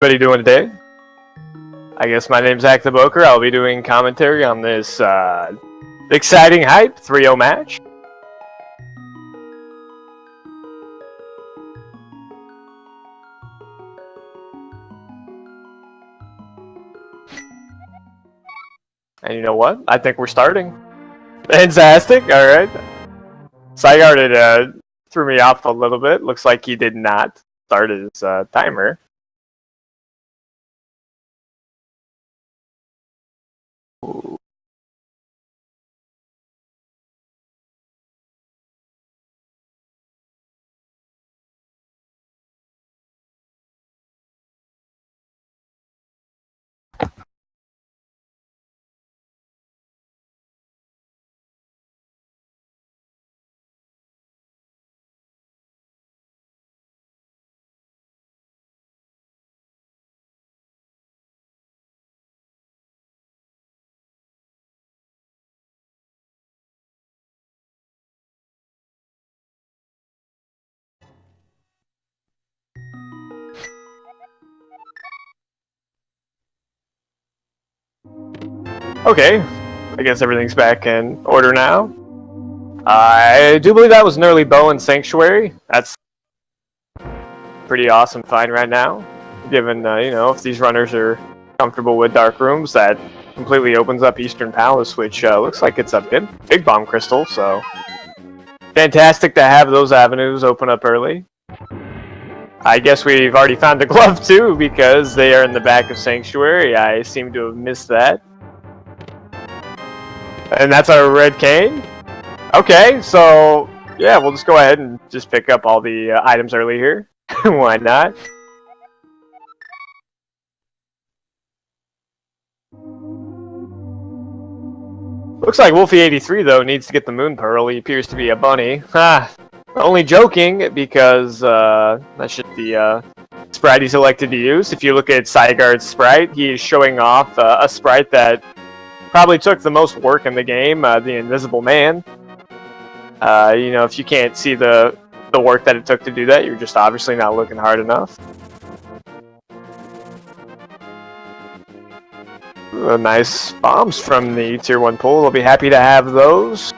What are you doing today? I guess my name's Zach the Boker. I'll be doing commentary on this exciting hype 3-0 match. And you know what? I think we're starting. Fantastic. All right. Psigarde threw me off a little bit. Looks like he did not start his timer. Ooh. Okay, I guess everything's back in order now. I do believe that was an early bow in Sanctuary. That's pretty awesome find right now, given, you know, if these runners are comfortable with Dark Rooms, that completely opens up Eastern Palace, which looks like it's a big bomb crystal, so fantastic to have those avenues open up early. I guess we've already found the glove too, because they are in the back of Sanctuary. I seem to have missed that. And that's our red cane? Okay, so yeah, we'll just go ahead and just pick up all the items early here. Why not? Looks like wulfy83 though needs to get the moon pearl. He appears to be a bunny. Only joking, because that's just the sprite he's elected to use. If you look at Psigarde's sprite, he is showing off a sprite that probably took the most work in the game, the Invisible Man. You know, if you can't see the work that it took to do that, you're just obviously not looking hard enough. Nice bombs from the Tier 1 pool. I'll be happy to have those.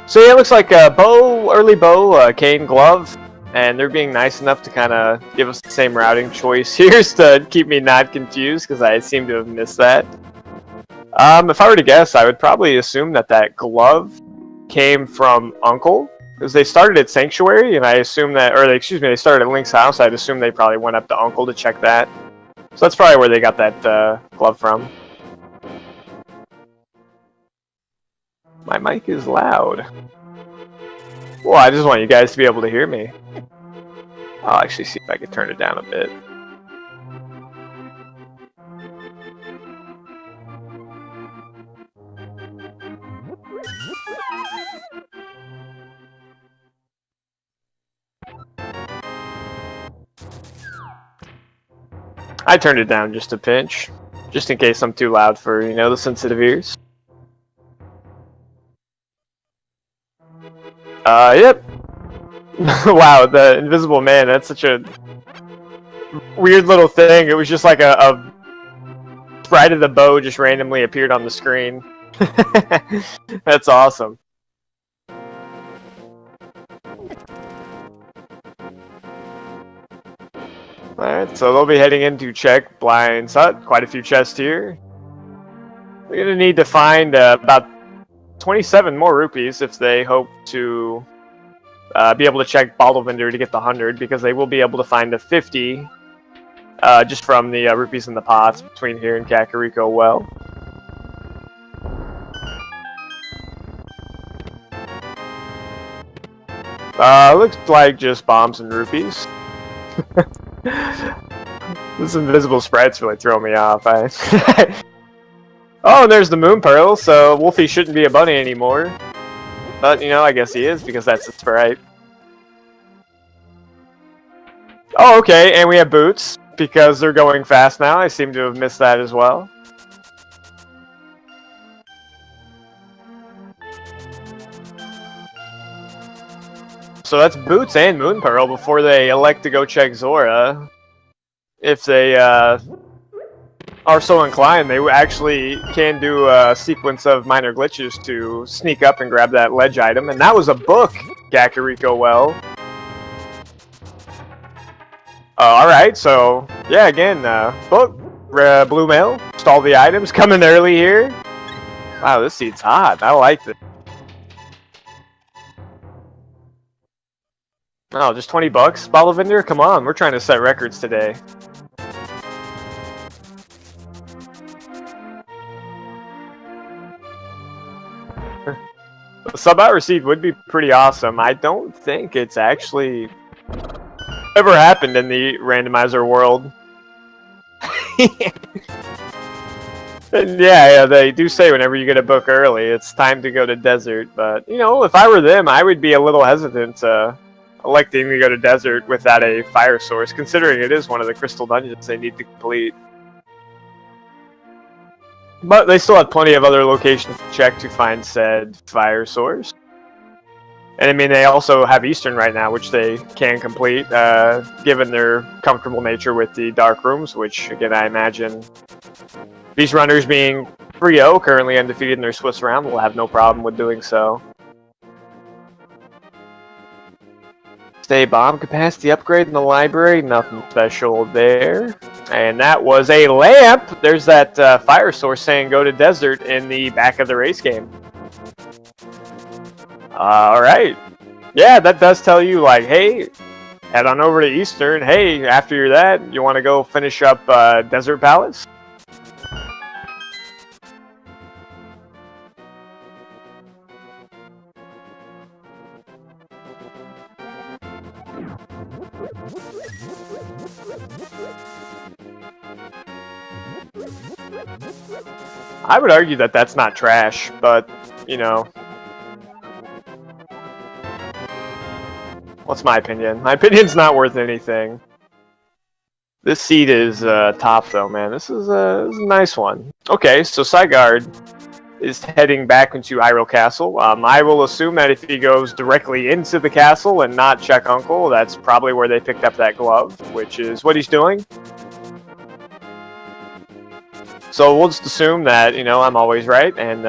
So yeah, it looks like a early bow, cane, glove, and they're being nice enough to kind of give us the same routing choice here to keep me not confused, because I seem to have missed that. If I were to guess, I would probably assume that glove came from Uncle, because they started at Sanctuary, and I assume that, or they started at Link's house. I'd assume they probably went up to Uncle to check that. So that's probably where they got that glove from. My mic is loud. Well, I just want you guys to be able to hear me. I'll actually see if I can turn it down a bit. I turned it down just a pinch, just in case I'm too loud for, you know, the sensitive ears. Yep. Wow, the Invisible Man, that's such a weird little thing. It was just like a sprite of the bow just randomly appeared on the screen. That's awesome. Alright, so they'll be heading in to check Blind's hut. Quite a few chests here. We're going to need to find about 27 more rupees if they hope to be able to check Bottle Vendor to get the 100, because they will be able to find a 50 just from the rupees in the pots between here and Kakariko Well. Looks like just bombs and rupees. This invisible sprite's really throwing me off. Oh, and there's the moon pearl, so Wolfie shouldn't be a bunny anymore. But, you know, I guess he is, because that's the sprite. Oh, okay, and we have boots, because they're going fast now. I seem to have missed that as well. So that's Boots and Moon Pearl before they elect to go check Zora. If they are so inclined, they actually can do a sequence of minor glitches to sneak up and grab that ledge item. And that was a book, Gakuriko well. Alright, so, yeah, again, book, blue mail, stall the items, coming early here. Wow, this seat's hot. I like this. Oh, just 20 bucks? Bottle vendor? Come on, we're trying to set records today. The sub out received would be pretty awesome. I don't think it's actually ever happened in the randomizer world. And yeah, they do say whenever you get a book early, it's time to go to desert. But, you know, if I were them, I would be a little hesitant electing to go to desert without a fire source, considering it is one of the crystal dungeons they need to complete. But they still have plenty of other locations to check to find said fire source. And I mean, they also have Eastern right now, which they can complete, given their comfortable nature with the dark rooms, which, again, I imagine these runners being 3-0, currently undefeated in their Swiss round, will have no problem with doing so. Stay bomb capacity upgrade in the library, nothing special there. And that was a lamp! There's that fire source saying go to desert in the back of the race game. Alright. Yeah, that does tell you, like, hey, head on over to Eastern. Hey, after you're that, you want to go finish up Desert Palace? I would argue that that's not trash, but, you know, what's my opinion? My opinion's not worth anything. This seat is top, though, man. This is a nice one. Okay, so Psigarde is heading back into Hyrule Castle. I will assume that if he goes directly into the castle and not check Uncle, that's probably where they picked up that glove, which is what he's doing. So we'll just assume that, you know, I'm always right, and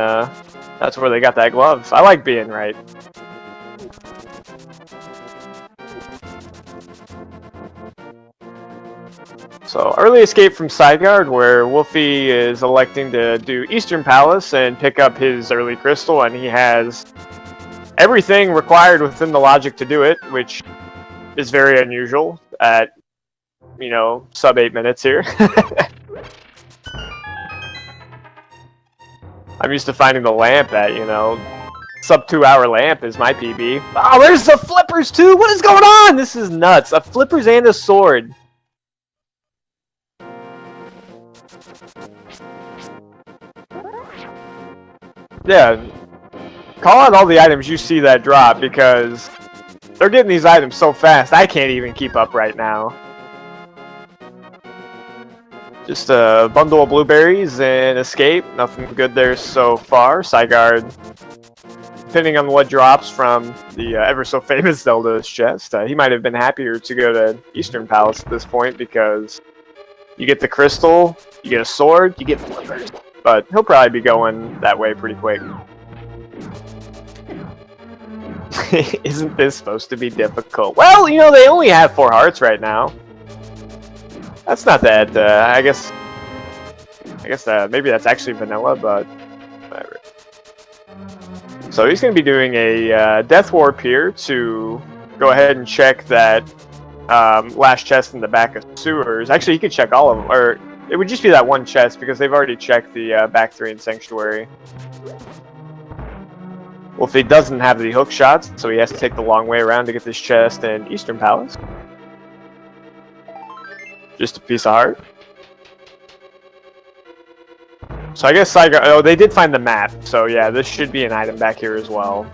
that's where they got that glove. I like being right. So, early escape from Psigarde, where Wulfy is electing to do Eastern Palace and pick up his early crystal, and he has everything required within the logic to do it, which is very unusual at, you know, sub 8 minutes here. I'm used to finding the lamp at, you know, sub 2 hour lamp is my PB. Oh, there's the flippers too! What is going on? This is nuts. A flippers and a sword. Yeah, call out all the items you see that drop, because they're getting these items so fast, I can't even keep up right now. Just a bundle of blueberries and escape. Nothing good there so far. Psigarde, depending on what drops from the ever so famous Zelda's chest, he might have been happier to go to Eastern Palace at this point, because you get the crystal, you get a sword, you get flippers. But he'll probably be going that way pretty quick. Isn't this supposed to be difficult? Well, you know, they only have 4 hearts right now. That's not that, I guess maybe that's actually vanilla, but whatever. So he's going to be doing a Death Warp here to go ahead and check that last chest in the back of sewers. Actually, he could check all of them, or it would just be that one chest, because they've already checked the back 3 in Sanctuary. Well, if he doesn't have the hook shots, so he has to take the long way around to get this chest in Eastern Palace. Just a piece of heart. So I guess Psigarde... Oh, they did find the map. So yeah, this should be an item back here as well.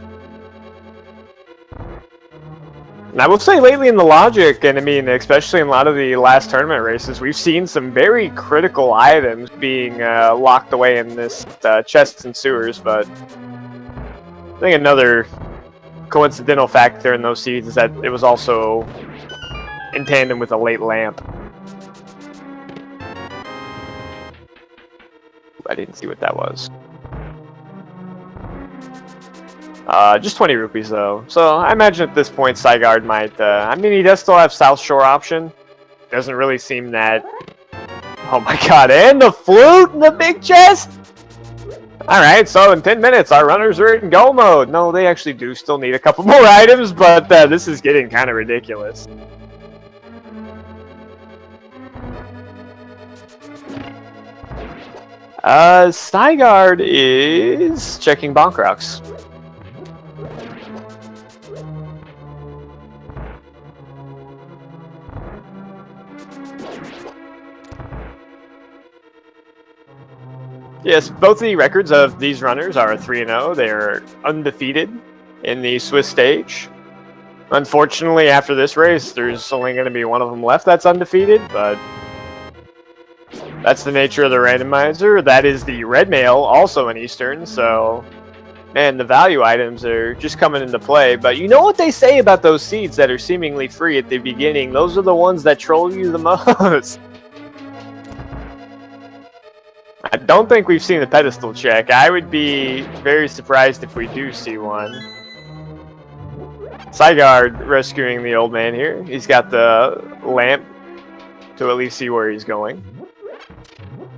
And I will say lately in the logic, and I mean especially in a lot of the last tournament races, we've seen some very critical items being locked away in this chests and sewers, but I think another coincidental factor in those seeds is that it was also in tandem with a late lamp. I didn't see what that was. Just 20 rupees though. So I imagine at this point Psigarde might, I mean, he does still have South Shore option. Doesn't really seem that... Oh my god, and the flute in the big chest? Alright, so in 10 minutes our runners are in go mode. No, they actually do still need a couple more items, but this is getting kind of ridiculous. Psigarde is checking Bonk Rocks. Yes, both the records of these runners are 3-0. They're undefeated in the Swiss stage. Unfortunately, after this race, there's only going to be one of them left that's undefeated, but that's the nature of the randomizer. That is the red mail, also in Eastern, so... Man, the value items are just coming into play. But you know what they say about those seeds that are seemingly free at the beginning? Those are the ones that troll you the most. I don't think we've seen the pedestal check. I would be very surprised if we do see one. Psigarde rescuing the old man here. He's got the lamp to at least see where he's going.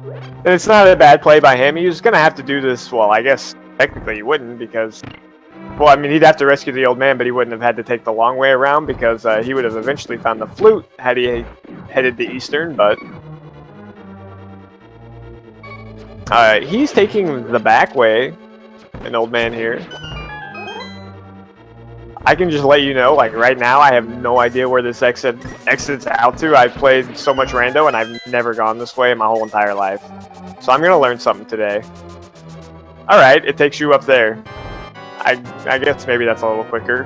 And it's not a bad play by him. He was going to have to do this, well, I guess technically he wouldn't because... Well, I mean, he'd have to rescue the old man, but he wouldn't have had to take the long way around because he would have eventually found the flute had he headed to Eastern, but... he's taking the back way, an old man here. I can just let you know, like right now, I have no idea where this exits out to. I've played so much rando and I've never gone this way in my whole entire life. So I'm gonna learn something today. Alright, it takes you up there. I guess maybe that's a little quicker.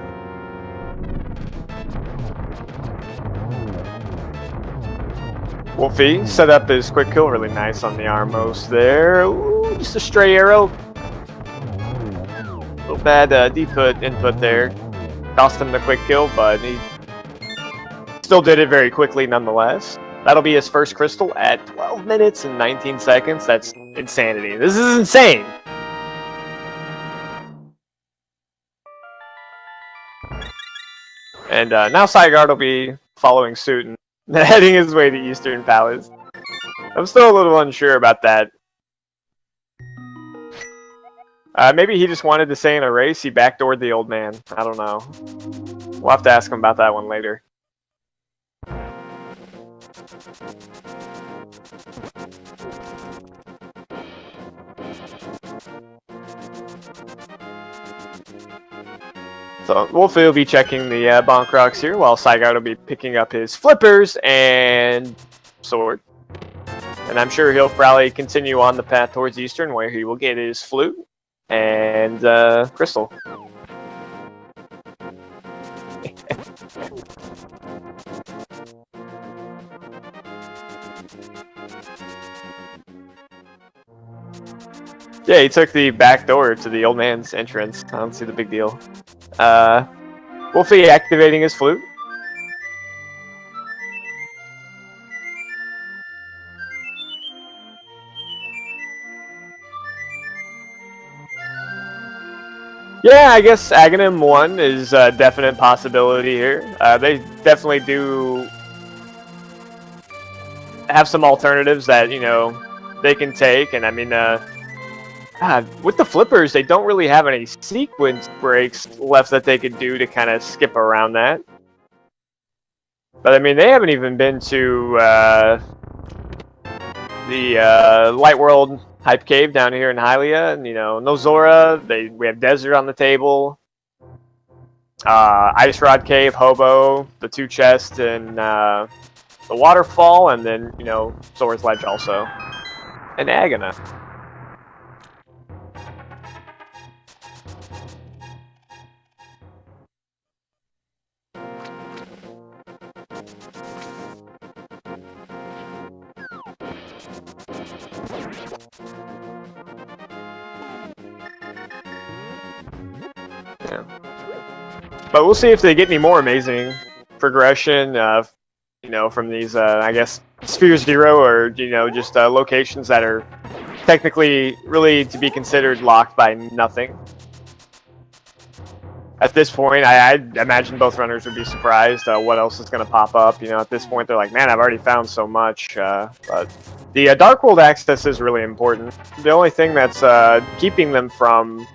Wulfy set up his quick kill really nice on the Armos there. Ooh, just a stray arrow. A little bad input there. Cost him the quick kill, but he still did it very quickly nonetheless. That'll be his first crystal at 12 minutes and 19 seconds. That's insanity. This is insane! And now Psigarde will be following suit and heading his way to Eastern Palace. I'm still a little unsure about that. Maybe he just wanted to say in a race he backdoored the old man. I don't know. We'll have to ask him about that one later. So Wulfy will be checking the Bonk Rocks here, while Psigarde will be picking up his flippers and sword. And I'm sure he'll probably continue on the path towards Eastern, where he will get his flute and crystal. Yeah, he took the back door to the old man's entrance. I don't see the big deal. Wulfy activating his flute. Yeah, I guess Aghanim 1 is a definite possibility here. They definitely do have some alternatives that, you know, they can take. And I mean, with the flippers, they don't really have any sequence breaks left that they could do to kind of skip around that. But I mean, they haven't even been to the Light World Hype Cave down here in Hylia, and you know, no Zora. We have Desert on the table, Ice Rod Cave, Hobo, the 2 chests, and the Waterfall, and then you know, Zora's Ledge also, and Agana. Yeah. But we'll see if they get any more amazing progression, you know, from these, I guess, Sphere Zero, or, you know, just locations that are technically really to be considered locked by nothing. At this point, I imagine both runners would be surprised what else is going to pop up. You know, at this point, they're like, man, I've already found so much. But the Dark World access is really important. The only thing that's keeping them from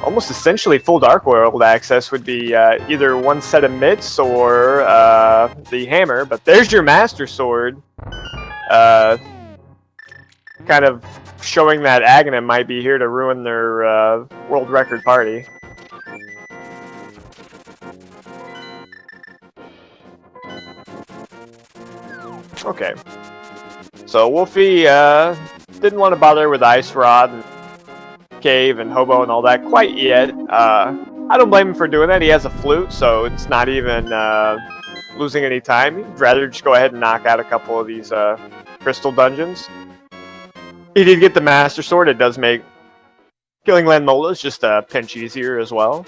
almost essentially full Dark World access would be either one set of mitts or the hammer. But there's your Master Sword. Kind of showing that Aghanim might be here to ruin their world record party. Okay. So Wulfy didn't want to bother with Ice Rod and Cave and Hobo and all that quite yet. I don't blame him for doing that. He has a flute, so it's not even losing any time. He'd rather just go ahead and knock out a couple of these crystal dungeons. He did get the Master Sword. It does make killing Landmolas just a pinch easier as well.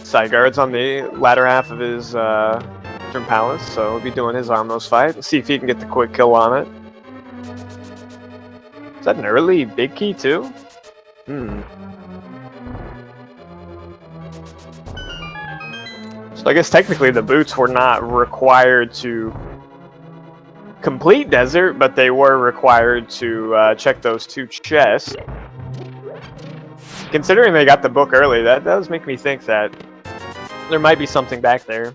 Psigarde's on the latter half of his Eastern Palace, so he'll be doing his Armos fight. Let's see if he can get the quick kill on it. Is that an early big key too? So I guess technically the boots were not required to complete Desert, but they were required to check those two chests. Considering they got the book early, that does make me think that there might be something back there.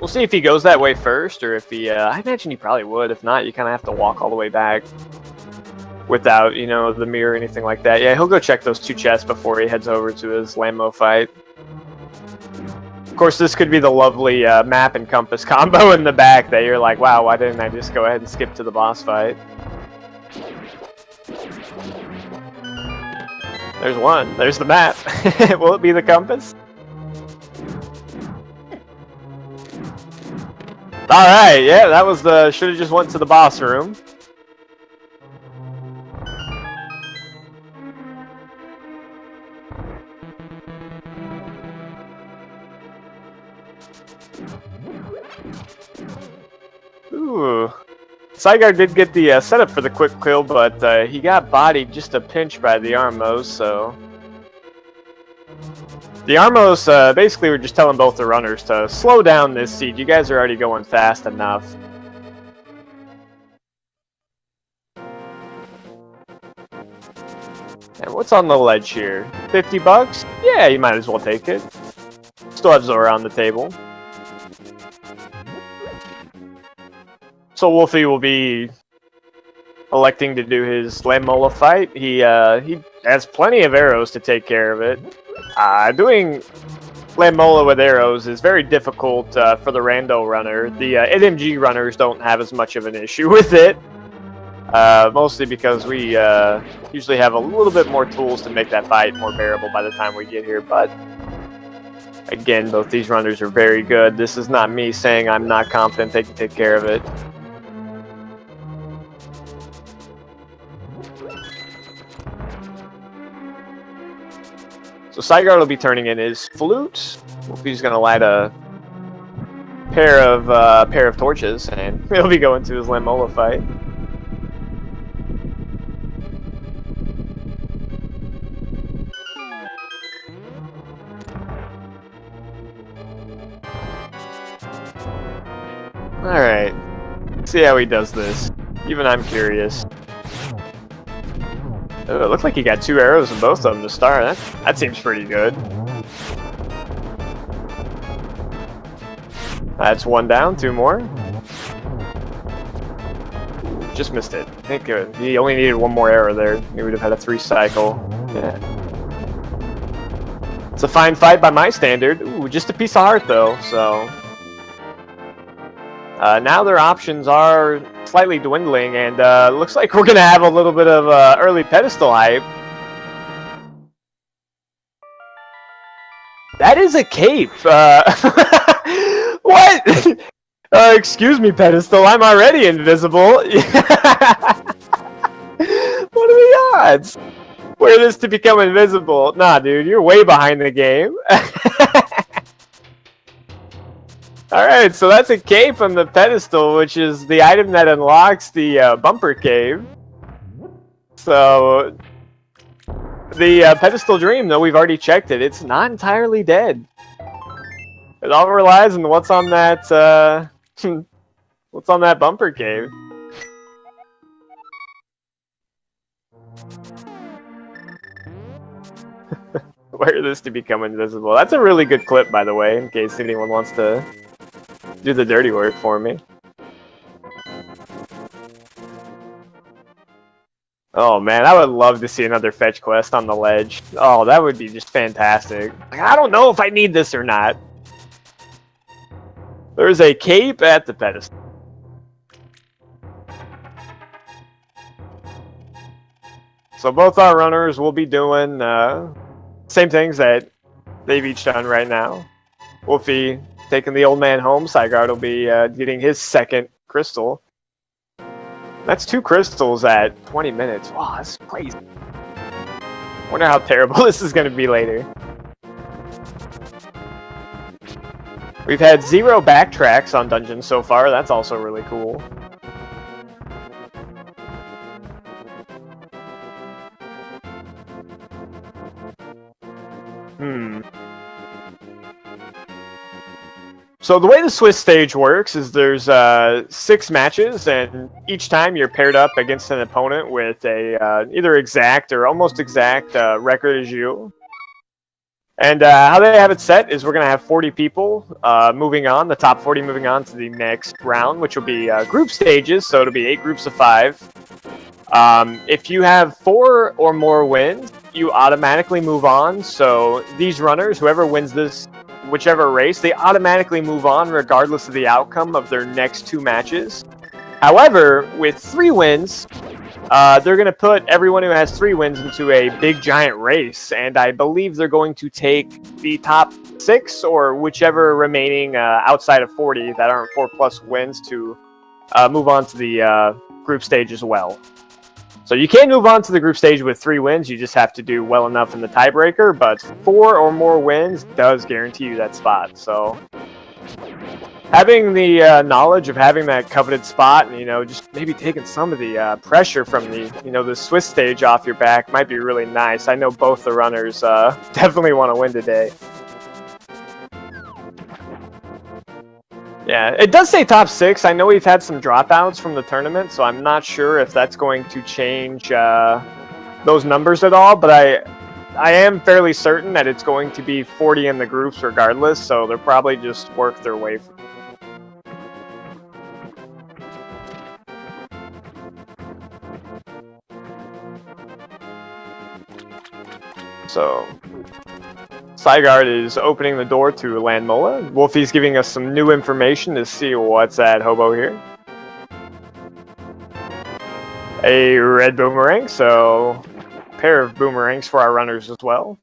We'll see if he goes that way first, or if he... I imagine he probably would. If not, you kind of have to walk all the way back without, you know, the mirror or anything like that. Yeah, he'll go check those two chests before he heads over to his Lammo fight. Of course, this could be the lovely map and compass combo in the back that you're like, wow, why didn't I just go ahead and skip to the boss fight? There's one. There's the map. Will it be the compass? Alright, yeah, that was the... Should have just went to the boss room. Ooh. Psigarde did get the setup for the quick kill, but he got bodied just a pinch by the Armos, so... The Armos basically were just telling both the runners to slow down this siege. You guys are already going fast enough. And what's on the ledge here? 50 bucks? Yeah, you might as well take it. Still have Zora on the table. So Wulfy will be electing to do his Landmola fight. He has plenty of arrows to take care of it. Doing Landmola with arrows is very difficult for the rando runner. The NMG runners don't have as much of an issue with it. Mostly because we usually have a little bit more tools to make that fight more bearable by the time we get here. But again, both these runners are very good. This is not me saying I'm not confident they can take care of it. So Psigarde will be turning in his flute. He's going to light a pair of torches, and he'll be going to his Landmola fight. Alright, see how he does this. Even I'm curious. Oh, it looked like he got 2 arrows in both of them to start. That seems pretty good. That's 1 down, 2 more. Just missed it. I think he only needed 1 more arrow there. He would have had a 3 cycle. Yeah. It's a fine fight by my standard. Ooh, just a piece of heart though, so... now their options are slightly dwindling, and looks like we're going to have a little bit of early pedestal hype. That is a cape! What? Excuse me, pedestal. I'm already invisible. What are the odds? Were this to become invisible? Nah, dude, you're way behind the game. Alright, so that's a cave from the pedestal, which is the item that unlocks the bumper cave. So, the pedestal dream, though we've already checked it, it's not entirely dead. It all relies on what's on that, what's on that bumper cave. Wear this to become invisible. That's a really good clip, by the way, in case anyone wants to do the dirty work for me. Oh man, I would love to see another fetch quest on the ledge. Oh, that would be just fantastic. Like, I don't know if I need this or not. There's a cape at the pedestal. So both our runners will be doing same things that they've each done right now. Wulfy taking the old man home. Psigarde will be getting his second crystal. That's 2 crystals at 20 minutes. Wow, that's crazy. Wonder how terrible this is going to be later. We've had 0 backtracks on dungeons so far. That's also really cool. So the way the Swiss stage works is there's 6 matches, and each time you're paired up against an opponent with a either exact or almost exact record as you. And how they have it set is we're going to have 40 people moving on, the top 40 moving on to the next round, which will be group stages, so it'll be 8 groups of 5. If you have 4 or more wins, you automatically move on, so these runners, whoever wins this, whichever race, they automatically move on regardless of the outcome of their next 2 matches. However, with 3 wins, they're going to put everyone who has 3 wins into a big giant race, and I believe they're going to take the top 6 or whichever remaining outside of 40 that aren't 4+ wins to move on to the group stage as well. So you can move on to the group stage with 3 wins, you just have to do well enough in the tiebreaker, but 4 or more wins does guarantee you that spot. So having the knowledge of having that coveted spot and, you know, just maybe taking some of the pressure from the, you know, the Swiss stage off your back might be really nice. I know both the runners definitely want to win today. Yeah, it does say top 6. I know we've had some dropouts from the tournament, so I'm not sure if that's going to change those numbers at all, but I am fairly certain that it's going to be 40 in the groups regardless, so they'll probably just work their way through. So Psigarde is opening the door to Landmola. Wulfy's giving us some new information to see what's at Hobo here. A red boomerang, so a pair of boomerangs for our runners as well.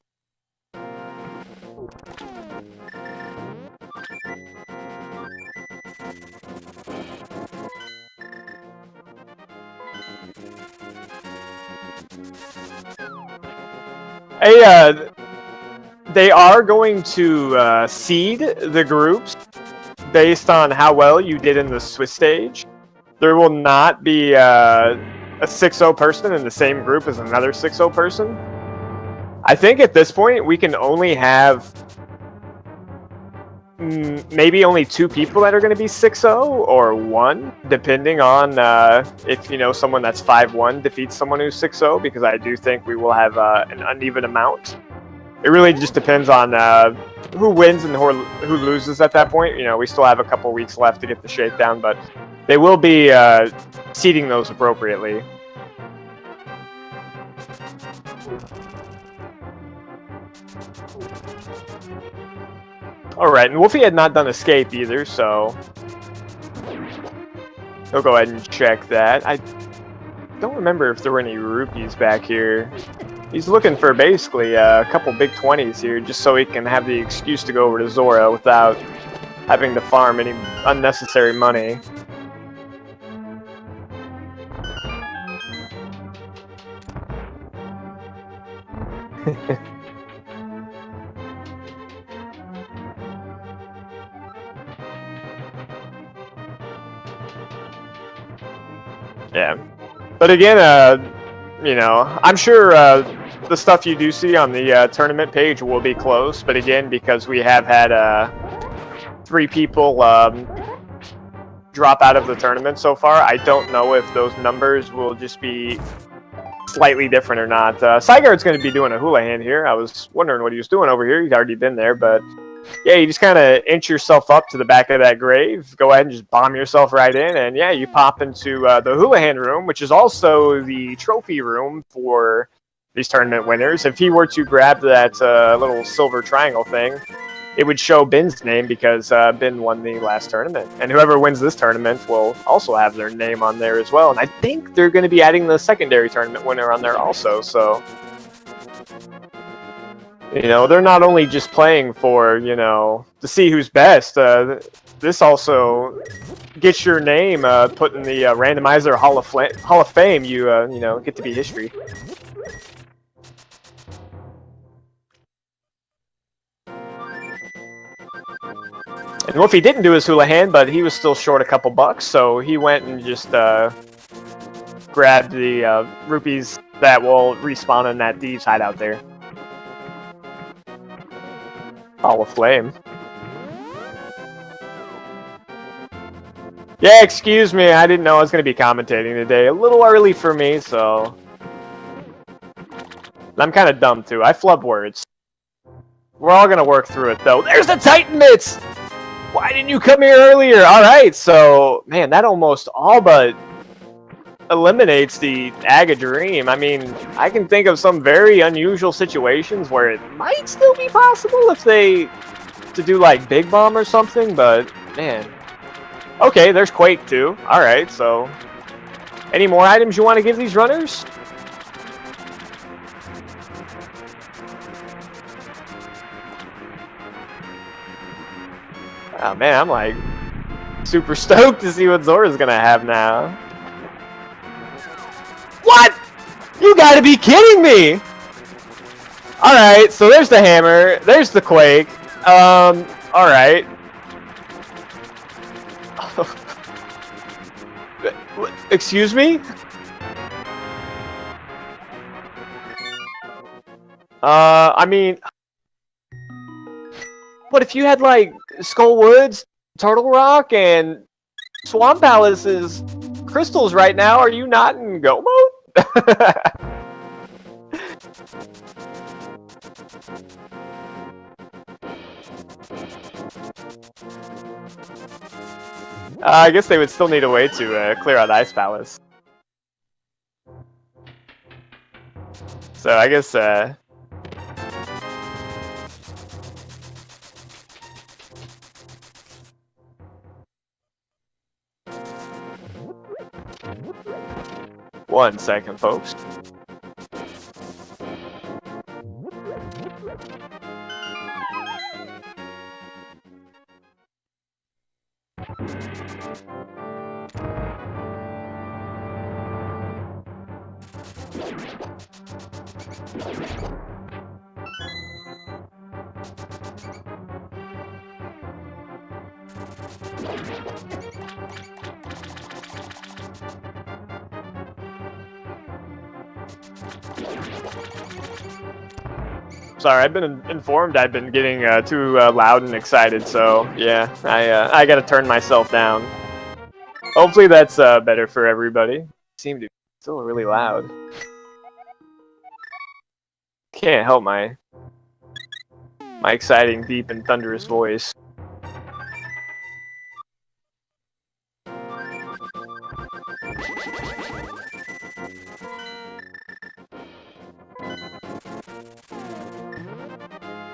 They are going to seed the groups based on how well you did in the Swiss stage. There will not be a 6-0 person in the same group as another 6-0 person. I think at this point we can only have maybe only 2 people that are going to be 6-0 or 1, depending on if, you know, someone that's 5-1 defeats someone who's 6-0, because I do think we will have an uneven amount. It really just depends on who wins and who loses at that point. You know, we still have a couple weeks left to get the shakedown, but they will be seeding those appropriately. Alright, and Wulfy had not done escape either, so he'll go ahead and check that. I don't remember if there were any rupees back here. He's looking for basically a couple big 20s here, just so he can have the excuse to go over to Zora without having to farm any unnecessary money. Yeah, but again, you know, I'm sure the stuff you do see on the tournament page will be close. But again, because we have had 3 people drop out of the tournament so far, I don't know if those numbers will just be slightly different or not. Psigarde's going to be doing a hula hand here. I was wondering what he was doing over here. He'd already been there, but yeah, you just kind of inch yourself up to the back of that grave, go ahead and just bomb yourself right in, and yeah, you pop into the hula hand room, which is also the trophy room for these tournament winners. If he were to grab that little silver triangle thing, it would show Bin's name because Bin won the last tournament. And whoever wins this tournament will also have their name on there as well. And I think they're going to be adding the secondary tournament winner on there also, so... You know, they're not only just playing for, you know, to see who's best. This also gets your name put in the Randomizer Hall of Fame. You know, get to be history. And Wulfy didn't do his hula hand, but he was still short a couple bucks, so he went and just grabbed the rupees that will respawn in that Thieves hideout there. Hall of Flame. Yeah, excuse me, I didn't know I was going to be commentating today. A little early for me, so... I'm kind of dumb, too. I flub words. We're all going to work through it, though. There's the Titan Mitts! Why didn't you come here earlier? Alright, so... Man, that almost all but eliminates the Aga Dream. I mean, I can think of some very unusual situations where it might still be possible if they... to do, like, Big Bomb or something, but... Man... Okay, there's Quake too. Alright, so... Any more items you want to give these runners? Oh man, I'm like... super stoked to see what Zora's gonna have now. What?! You gotta be kidding me! Alright, so there's the hammer, there's the Quake. Alright. Excuse me? I mean... What if you had, like, Skull Woods, Turtle Rock, and Swamp Palace's crystals right now? Are you not in go mode? I guess they would still need a way to clear out Ice Palace. So I guess... One second, folks. Sorry, I've been informed I've been getting too loud and excited, so yeah, I gotta turn myself down. Hopefully that's better for everybody. Seem to be still really loud. Can't help my exciting, deep, and thunderous voice.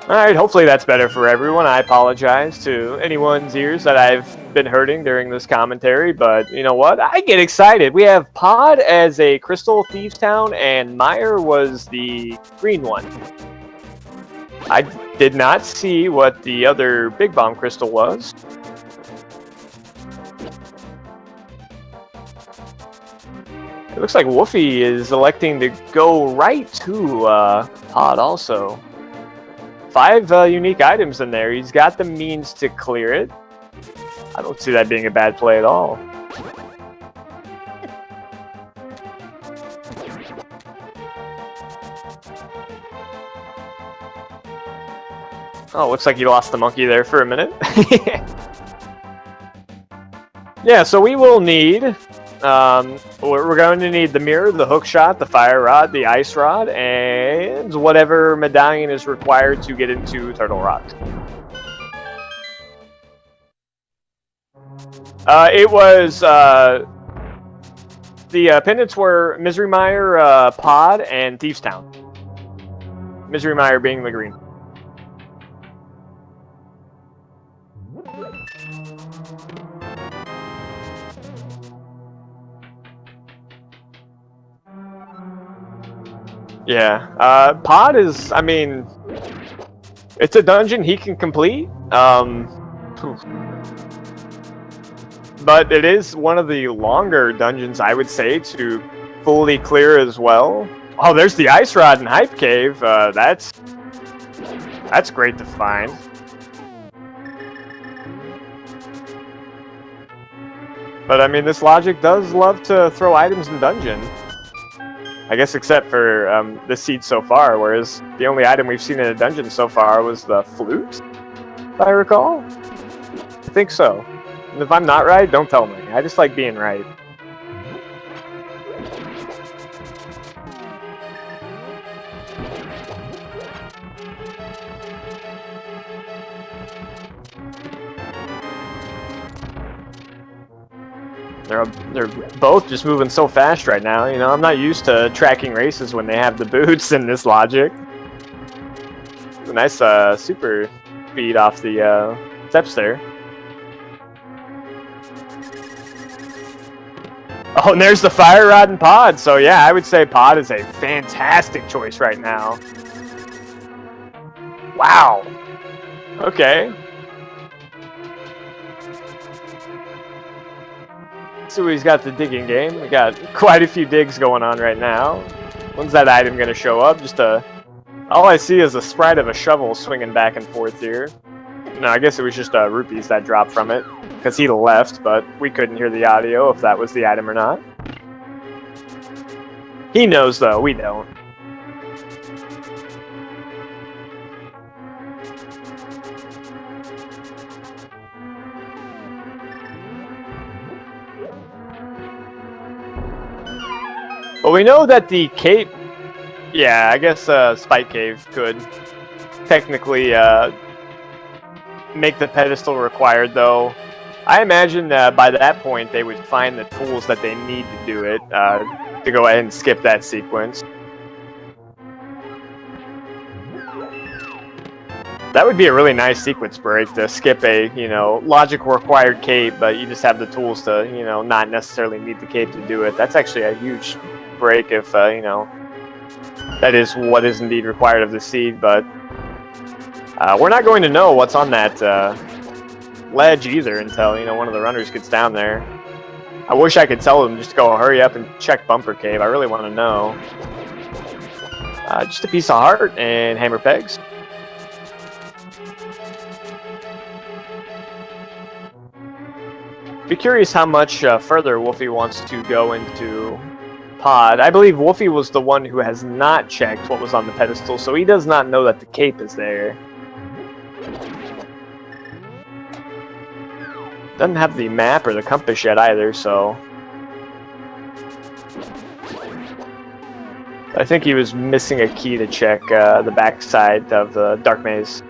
Alright, hopefully that's better for everyone. I apologize to anyone's ears that I've been hurting during this commentary, but you know what? I get excited. We have Pod as a Crystal Thieves Town, and Meyer was the green one. I did not see what the other Big Bomb Crystal was. It looks like Wulfy is electing to go right to Pod also. 5 unique items in there. He's got the means to clear it. I don't see that being a bad play at all. Oh, looks like he lost the monkey there for a minute. Yeah, so we will need... we're going to need the mirror, the hook shot, the fire rod, the ice rod, and whatever medallion is required to get into Turtle Rock. It was... the pendants were Misery Mire, Pod, and Thieves Town. Misery Mire being the green. Yeah, Pod is, I mean, it's a dungeon he can complete, but it is one of the longer dungeons, I would say, to fully clear as well. Oh, there's the Ice Rod and Hype Cave, that's great to find. But, I mean, this logic does love to throw items in dungeon. I guess except for the seed so far, whereas the only item we've seen in a dungeon so far was the flute, if I recall. I think so. And if I'm not right, don't tell me. I just like being right. They're both just moving so fast right now. You know, I'm not used to tracking races when they have the boots in this logic. A nice super speed off the steps there. Oh, and there's the fire rod and Pod. So yeah, I would say Pod is a fantastic choice right now. Wow. Okay. So he's got the digging game. We got quite a few digs going on right now. When's that item going to show up? Just all I see is a sprite of a shovel swinging back and forth here. No, I guess it was just rupees that dropped from it, because he left, but we couldn't hear the audio if that was the item or not. He knows, though. We don't. Well, we know that the cape... Yeah, I guess Spike Cave could technically make the pedestal required, though. I imagine by that point they would find the tools that they need to do it, to go ahead and skip that sequence. That would be a really nice sequence break, to skip a, you know, logic required cape, but you just have the tools to, you know, not necessarily need the cape to do it. That's actually a huge break if, you know, that is what is indeed required of the seed, but we're not going to know what's on that ledge either until, you know, one of the runners gets down there. I wish I could tell them just to go hurry up and check Bumper Cave. I really want to know. Just a piece of heart and hammer pegs. Be curious how much further Wulfy wants to go into Pod. I believe Wulfy was the one who has not checked what was on the pedestal, so he does not know that the cape is there. Doesn't have the map or the compass yet either, so... I think he was missing a key to check the backside of the Dark Maze.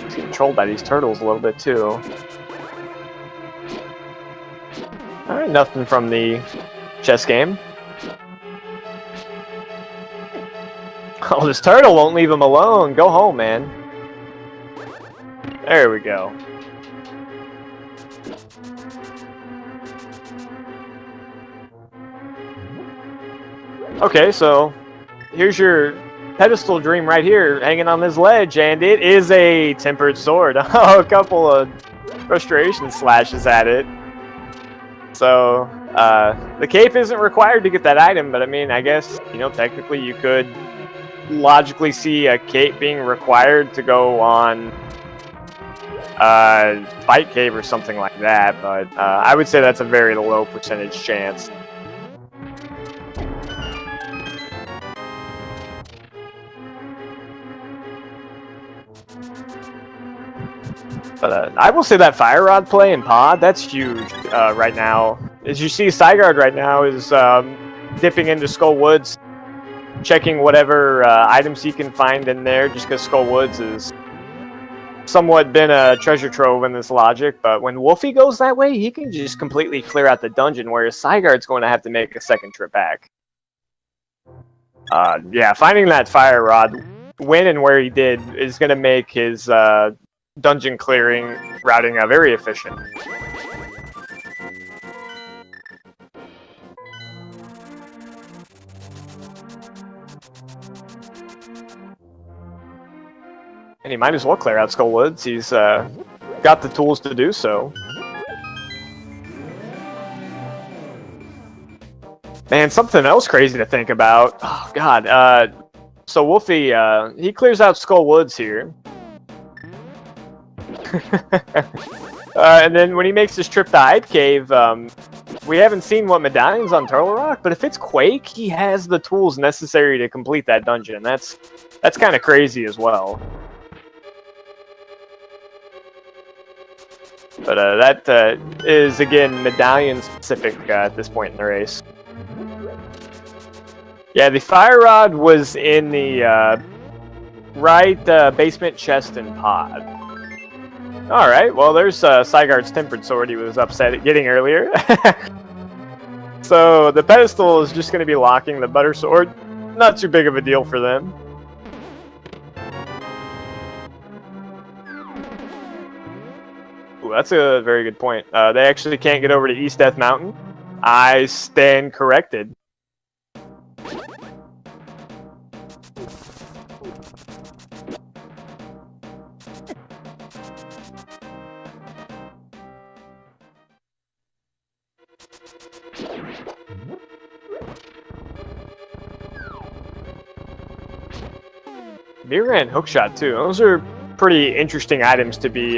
He's getting trolled by these turtles a little bit, too. Alright, nothing from the chess game. Oh, this turtle won't leave him alone. Go home, man. There we go. Okay, so here's your pedestal dream right here, hanging on this ledge, and it is a tempered sword. Oh, a couple of frustration slashes at it. So The cape isn't required to get that item, but I mean, I guess, you know, technically you could logically see a cape being required to go on Spike Cave or something like that, but I would say that's a very low percentage chance. But I will say that Fire Rod play in Pod, that's huge right now. As you see, Psigarde right now is dipping into Skull Woods, checking whatever items he can find in there, just because Skull Woods has somewhat been a treasure trove in this logic. But when Wulfy goes that way, he can just completely clear out the dungeon, whereas Psigarde's going to have to make a second trip back. Yeah, finding that Fire Rod, when and where he did, is going to make his dungeon clearing routing very efficient. And he might as well clear out Skull Woods. He's got the tools to do so. Man, something else crazy to think about. Oh, God. So Wulfy, he clears out Skull Woods here. And then when he makes his trip to Hype Cave, we haven't seen what medallion's on Turtle Rock, but if it's Quake, he has the tools necessary to complete that dungeon. That's kind of crazy as well. But that is, again, medallion specific at this point in the race. Yeah, the Fire Rod was in the right basement chest and pod. Alright, well, there's Psigarde's Tempered Sword he was upset at getting earlier. So the pedestal is just going to be locking the Butter Sword. Not too big of a deal for them. Ooh, that's a very good point. They actually can't get over to East Death Mountain. I stand corrected. Mirror and Hookshot too. Those are pretty interesting items to be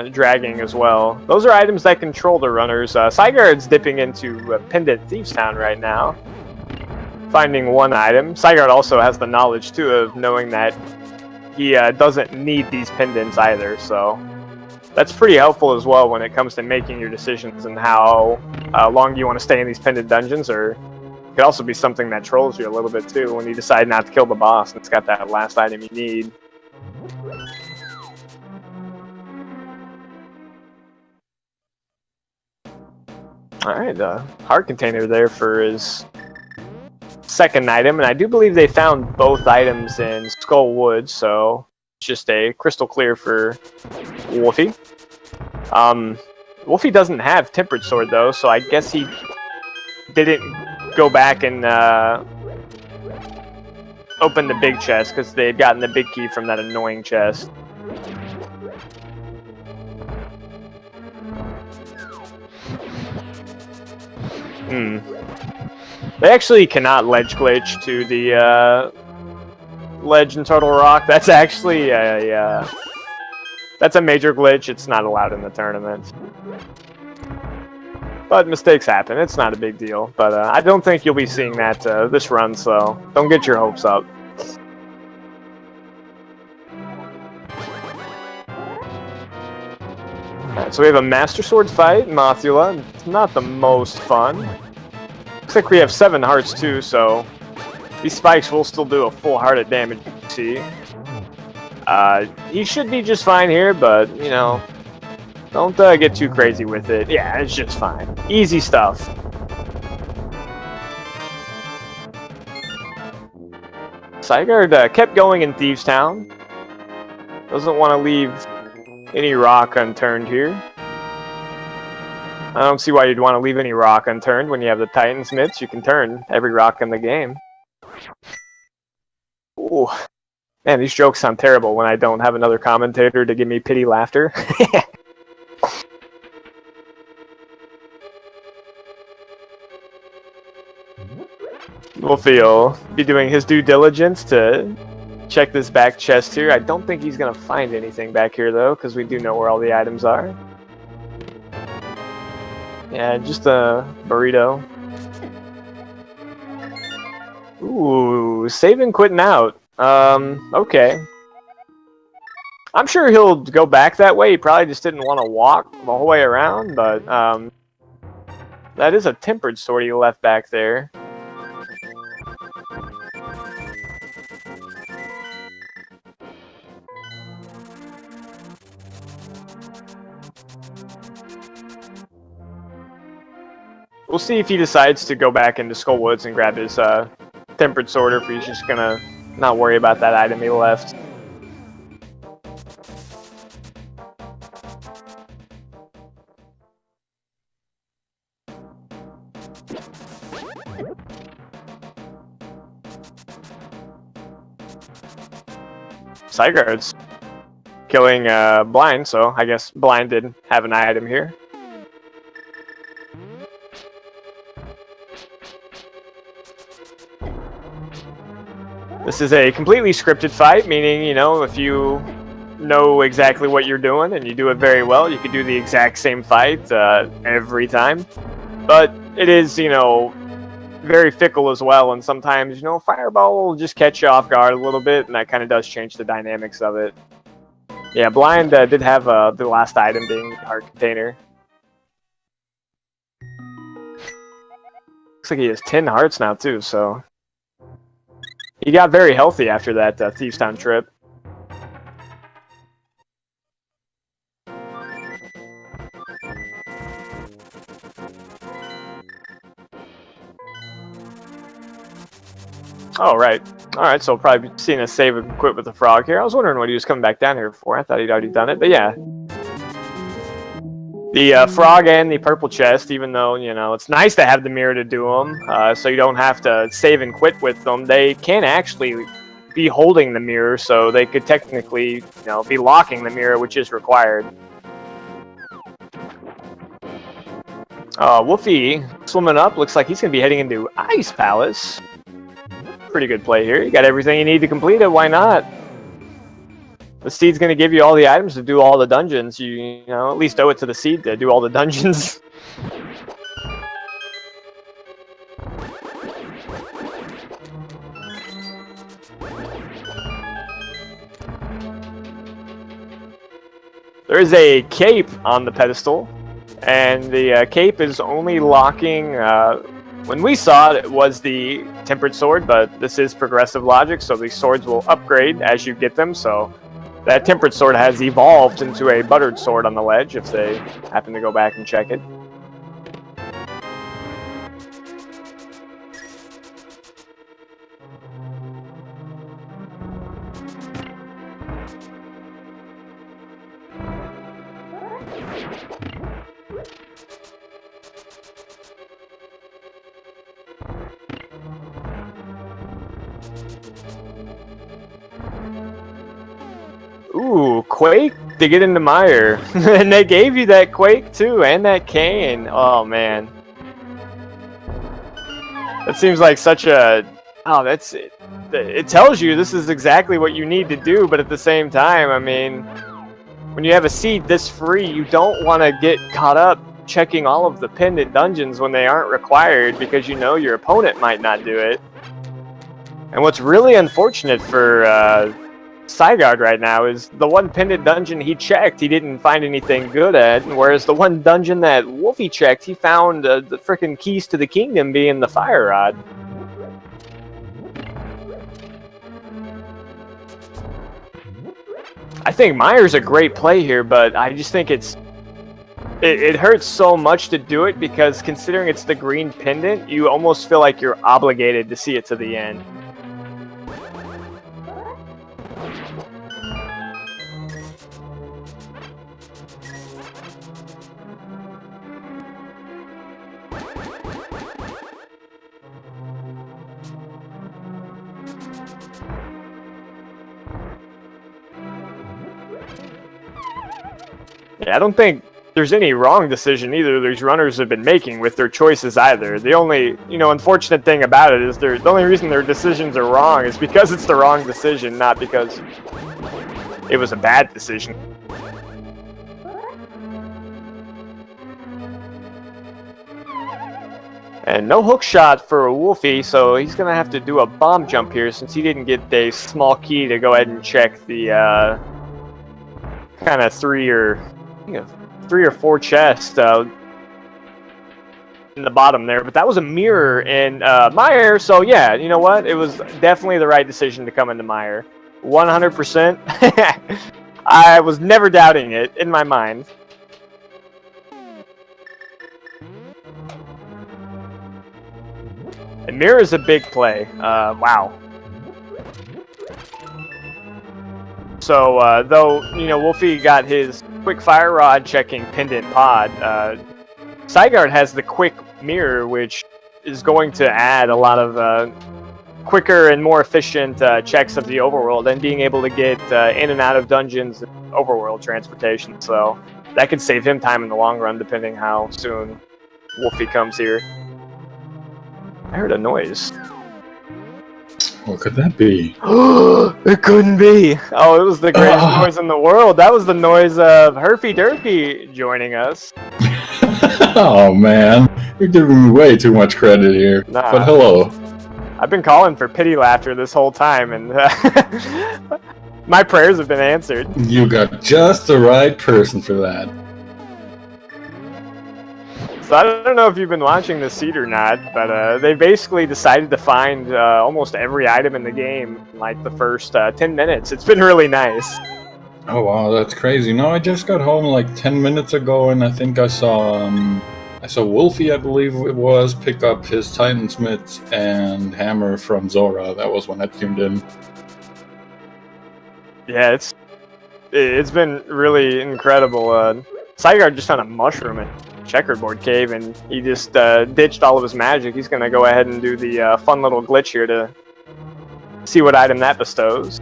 dragging as well. Those are items that control the runners. Psigarde's dipping into Pendant Thieves Town right now, finding one item. Psigarde also has the knowledge too of knowing that he doesn't need these pendants either, so that's pretty helpful as well when it comes to making your decisions and how long you want to stay in these pendant dungeons, or it could also be something that trolls you a little bit too when you decide not to kill the boss and it's got that last item you need. Alright, heart container there for his second item, and I do believe they found both items in Skull Wood, so it's just a crystal clear for Wulfy. Wulfy doesn't have Tempered Sword though, so I guess he didn't go back and open the big chest because they'd gotten the big key from that annoying chest. They actually cannot ledge glitch to the ledge in Turtle Rock. That's actually a that's a major glitch. It's not allowed in the tournament. But mistakes happen. It's not a big deal. But I don't think you'll be seeing that this run, so don't get your hopes up. Alright, so we have a Master Sword fight, Mothula. It's not the most fun. Looks like we have 7 hearts too, so these spikes will still do a full heart of damage, you see. He should be just fine here, but, you know, don't get too crazy with it. Yeah, it's just fine. Easy stuff. Psigarde kept going in Thieves Town. Doesn't want to leave any rock unturned here. I don't see why you'd want to leave any rock unturned when you have the Titan's Mitts. You can turn every rock in the game. Ooh. Man, these jokes sound terrible when I don't have another commentator to give me pity laughter. Wolfie will be doing his due diligence to check this back chest here. I don't think he's gonna find anything back here though, because we do know where all the items are. Yeah, just a burrito. Ooh, saving, quitting out. Okay. I'm sure he'll go back that way. He probably just didn't want to walk the whole way around, but that is a tempered sword he left back there. We'll see if he decides to go back into Skull Woods and grab his tempered sword, or if he's just gonna not worry about that item he left. Psigarde's killing Blind, so I guess Blind did have an item here. This is a completely scripted fight, meaning, you know, if you know exactly what you're doing and you do it very well, you could do the exact same fight every time. But it is, you know, very fickle as well, and sometimes, you know, Fireball will just catch you off guard a little bit, and that kind of does change the dynamics of it. Yeah, Blind did have the last item being the heart container. Looks like he has 10 hearts now, too, so... He got very healthy after that Thieves Town trip. Oh, right. Alright, so probably seeing a save and quit with the frog here. I was wondering what he was coming back down here for. I thought he'd already done it, but yeah. The frog and the purple chest, even though, you know, it's nice to have the mirror to do them, so you don't have to save and quit with them, they can actually be holding the mirror, so they could technically, you know, be locking the mirror, which is required. Wolfie swimming up, looks like he's going to be heading into Ice Palace. Pretty good play here. You got everything you need to complete it, why not? The seed's going to give you all the items to do all the dungeons. You know, at least owe it to the seed to do all the dungeons. There is a cape on the pedestal, and the cape is only locking... when we saw it, it was the tempered sword, but this is progressive logic, so these swords will upgrade as you get them, so... That tempered sword has evolved into a buttered sword on the ledge, if they happen to go back and check it. Ooh, Quake to get into Mire. And they gave you that Quake too, and that cane. Oh man. That seems like such a... Oh, that's... It tells you this is exactly what you need to do, but at the same time, I mean... When you have a seed this free, you don't want to get caught up checking all of the pendant dungeons when they aren't required, because you know your opponent might not do it. And what's really unfortunate for... Psigarde right now is the one pendant dungeon he checked, he didn't find anything good at, whereas the one dungeon that Wolfie checked, he found the frickin' keys to the kingdom being the fire rod. I think Mire's a great play here, but I just think it hurts so much to do it because considering it's the green pendant, you almost feel like you're obligated to see it to the end. Yeah, I don't think there's any wrong decision either of these runners have been making with their choices either. The only, unfortunate thing about it is the only reason their decisions are wrong is because it's the wrong decision, not because it was a bad decision. And no hook shot for Wulfy, so he's going to have to do a bomb jump here since he didn't get a small key to go ahead and check the kind of 3 or 4 chests in the bottom there. But that was a mirror in Meyer, so yeah, you know what? It was definitely the right decision to come into Meyer. 100%. I was never doubting it in my mind. And mirror is a big play. Wow. So, though, Wulfy got his quick fire rod checking pendant pod, Psigarde has the quick mirror, which is going to add a lot of quicker and more efficient checks of the overworld and being able to get in and out of dungeons and overworld transportation. So that could save him time in the long run, depending how soon Wulfy comes here. I heard a noise. What could that be? It couldn't be. Oh, it was the greatest noise in the world. That was the noise of Herfy Durfy joining us. Oh man, you're giving me way too much credit here. Nah. But hello. I've been calling for pity laughter this whole time, and my prayers have been answered. You got just the right person for that. So I don't know if you've been watching the seed or not, but they basically decided to find almost every item in the game in like the first 10 minutes. It's been really nice. Oh wow, that's crazy. No, I just got home like 10 minutes ago, and I think I saw Wulfy, I believe it was, pick up his Titansmith and hammer from Zora. That was when I tuned in. Yeah, it's been really incredible. Psigarde just found a mushroom in Checkerboard Cave, and he just ditched all of his magic. He's going to go ahead and do the fun little glitch here to see what item that bestows.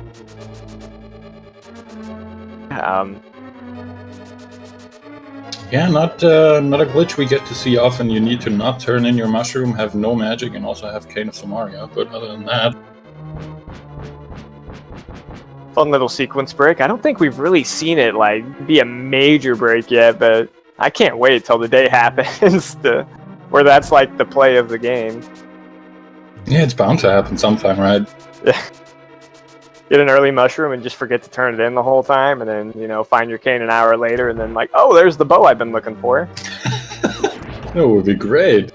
Yeah, not a glitch we get to see often. You need to not turn in your mushroom, have no magic, and also have Cane of Samaria. But other than that... Fun little sequence break. I don't think we've really seen it like be a major break yet, but I can't wait till the day happens where that's like the play of the game. Yeah, it's bound to happen sometime, right? Get an early mushroom and just forget to turn it in the whole time, and then, find your cane an hour later, and then like, oh, there's the bow I've been looking for. That would be great.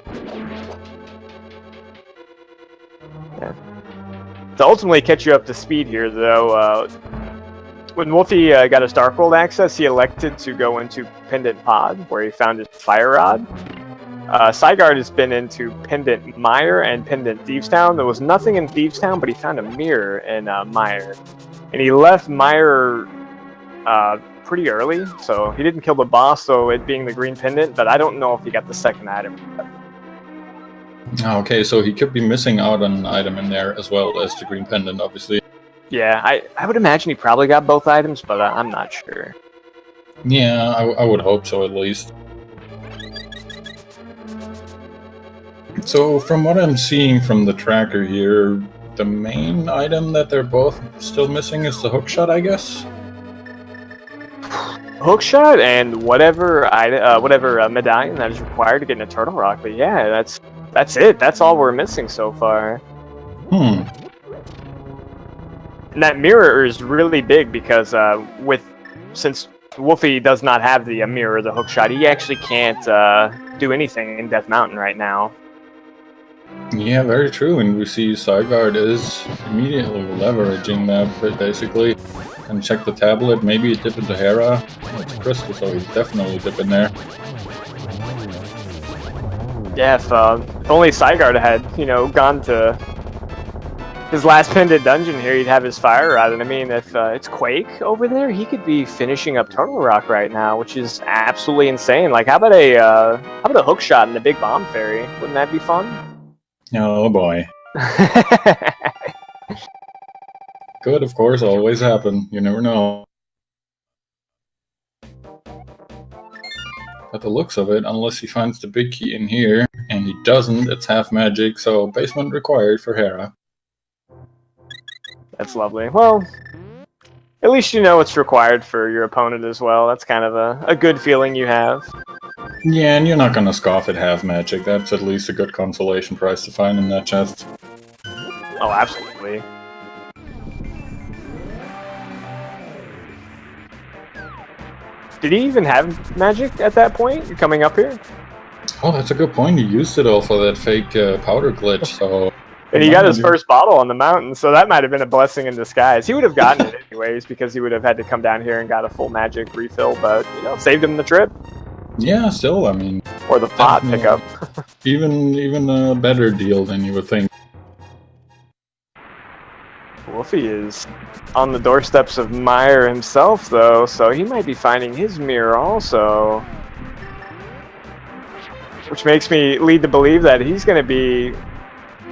Yeah. To ultimately catch you up to speed here, though, when Wulfy got his Darkworld access, he elected to go into Pendant Pod, where he found his Fire Rod. Psigarde has been into Pendant Mire and Pendant Thievestown. There was nothing in Thievestown, but he found a mirror in Mire. And he left Mire pretty early, so he didn't kill the boss, so it being the green pendant, but I don't know if he got the second item. Okay, so he could be missing out on an item in there as well as the green pendant, obviously. Yeah, I would imagine he probably got both items, but I'm not sure. Yeah, I would hope so at least. So from what I'm seeing from the tracker here, the main item that they're both still missing is the hookshot, I guess? Hookshot and whatever medallion that is required to get in a Turtle Rock, but yeah, that's it. That's all we're missing so far. And that mirror is really big because since Wulfy does not have the mirror, the hookshot, he actually can't do anything in Death Mountain right now. Yeah, very true. And we see Psigarde is immediately leveraging that, basically. And check the tablet, maybe dip into Hera. Oh, it's crystal, so he's definitely dipping there. Yeah, if only Psigarde had, gone to his last pendant dungeon here, he'd have his fire rod. And I mean, if it's Quake over there, he could be finishing up Turtle Rock right now, which is absolutely insane. Like, how about a hook shot in the Big Bomb Fairy? Wouldn't that be fun? Oh boy. Could, of course, always happen. You never know. the looks of it, unless he finds the big key in here, and he doesn't. It's half magic, so basement required for Hera. That's lovely. Well, at least you know what's required for your opponent as well. That's kind of a good feeling you have. Yeah, and you're not gonna scoff at half magic. That's at least a good consolation prize to find in that chest. Oh, absolutely. Did he even have magic at that point, coming up here? Oh, that's a good point. He used it all for that fake powder glitch, so... And he got his first bottle on the mountain, so that might have been a blessing in disguise. He would have gotten it anyways, because he would have had to come down here and got a full magic refill, but, you know, saved him the trip. Yeah, still, I mean... Or the pot pickup. even a better deal than you would think. Wulfy is on the doorsteps of Meyer himself, though, so he might be finding his mirror also. Which makes me lead to believe that he's going to be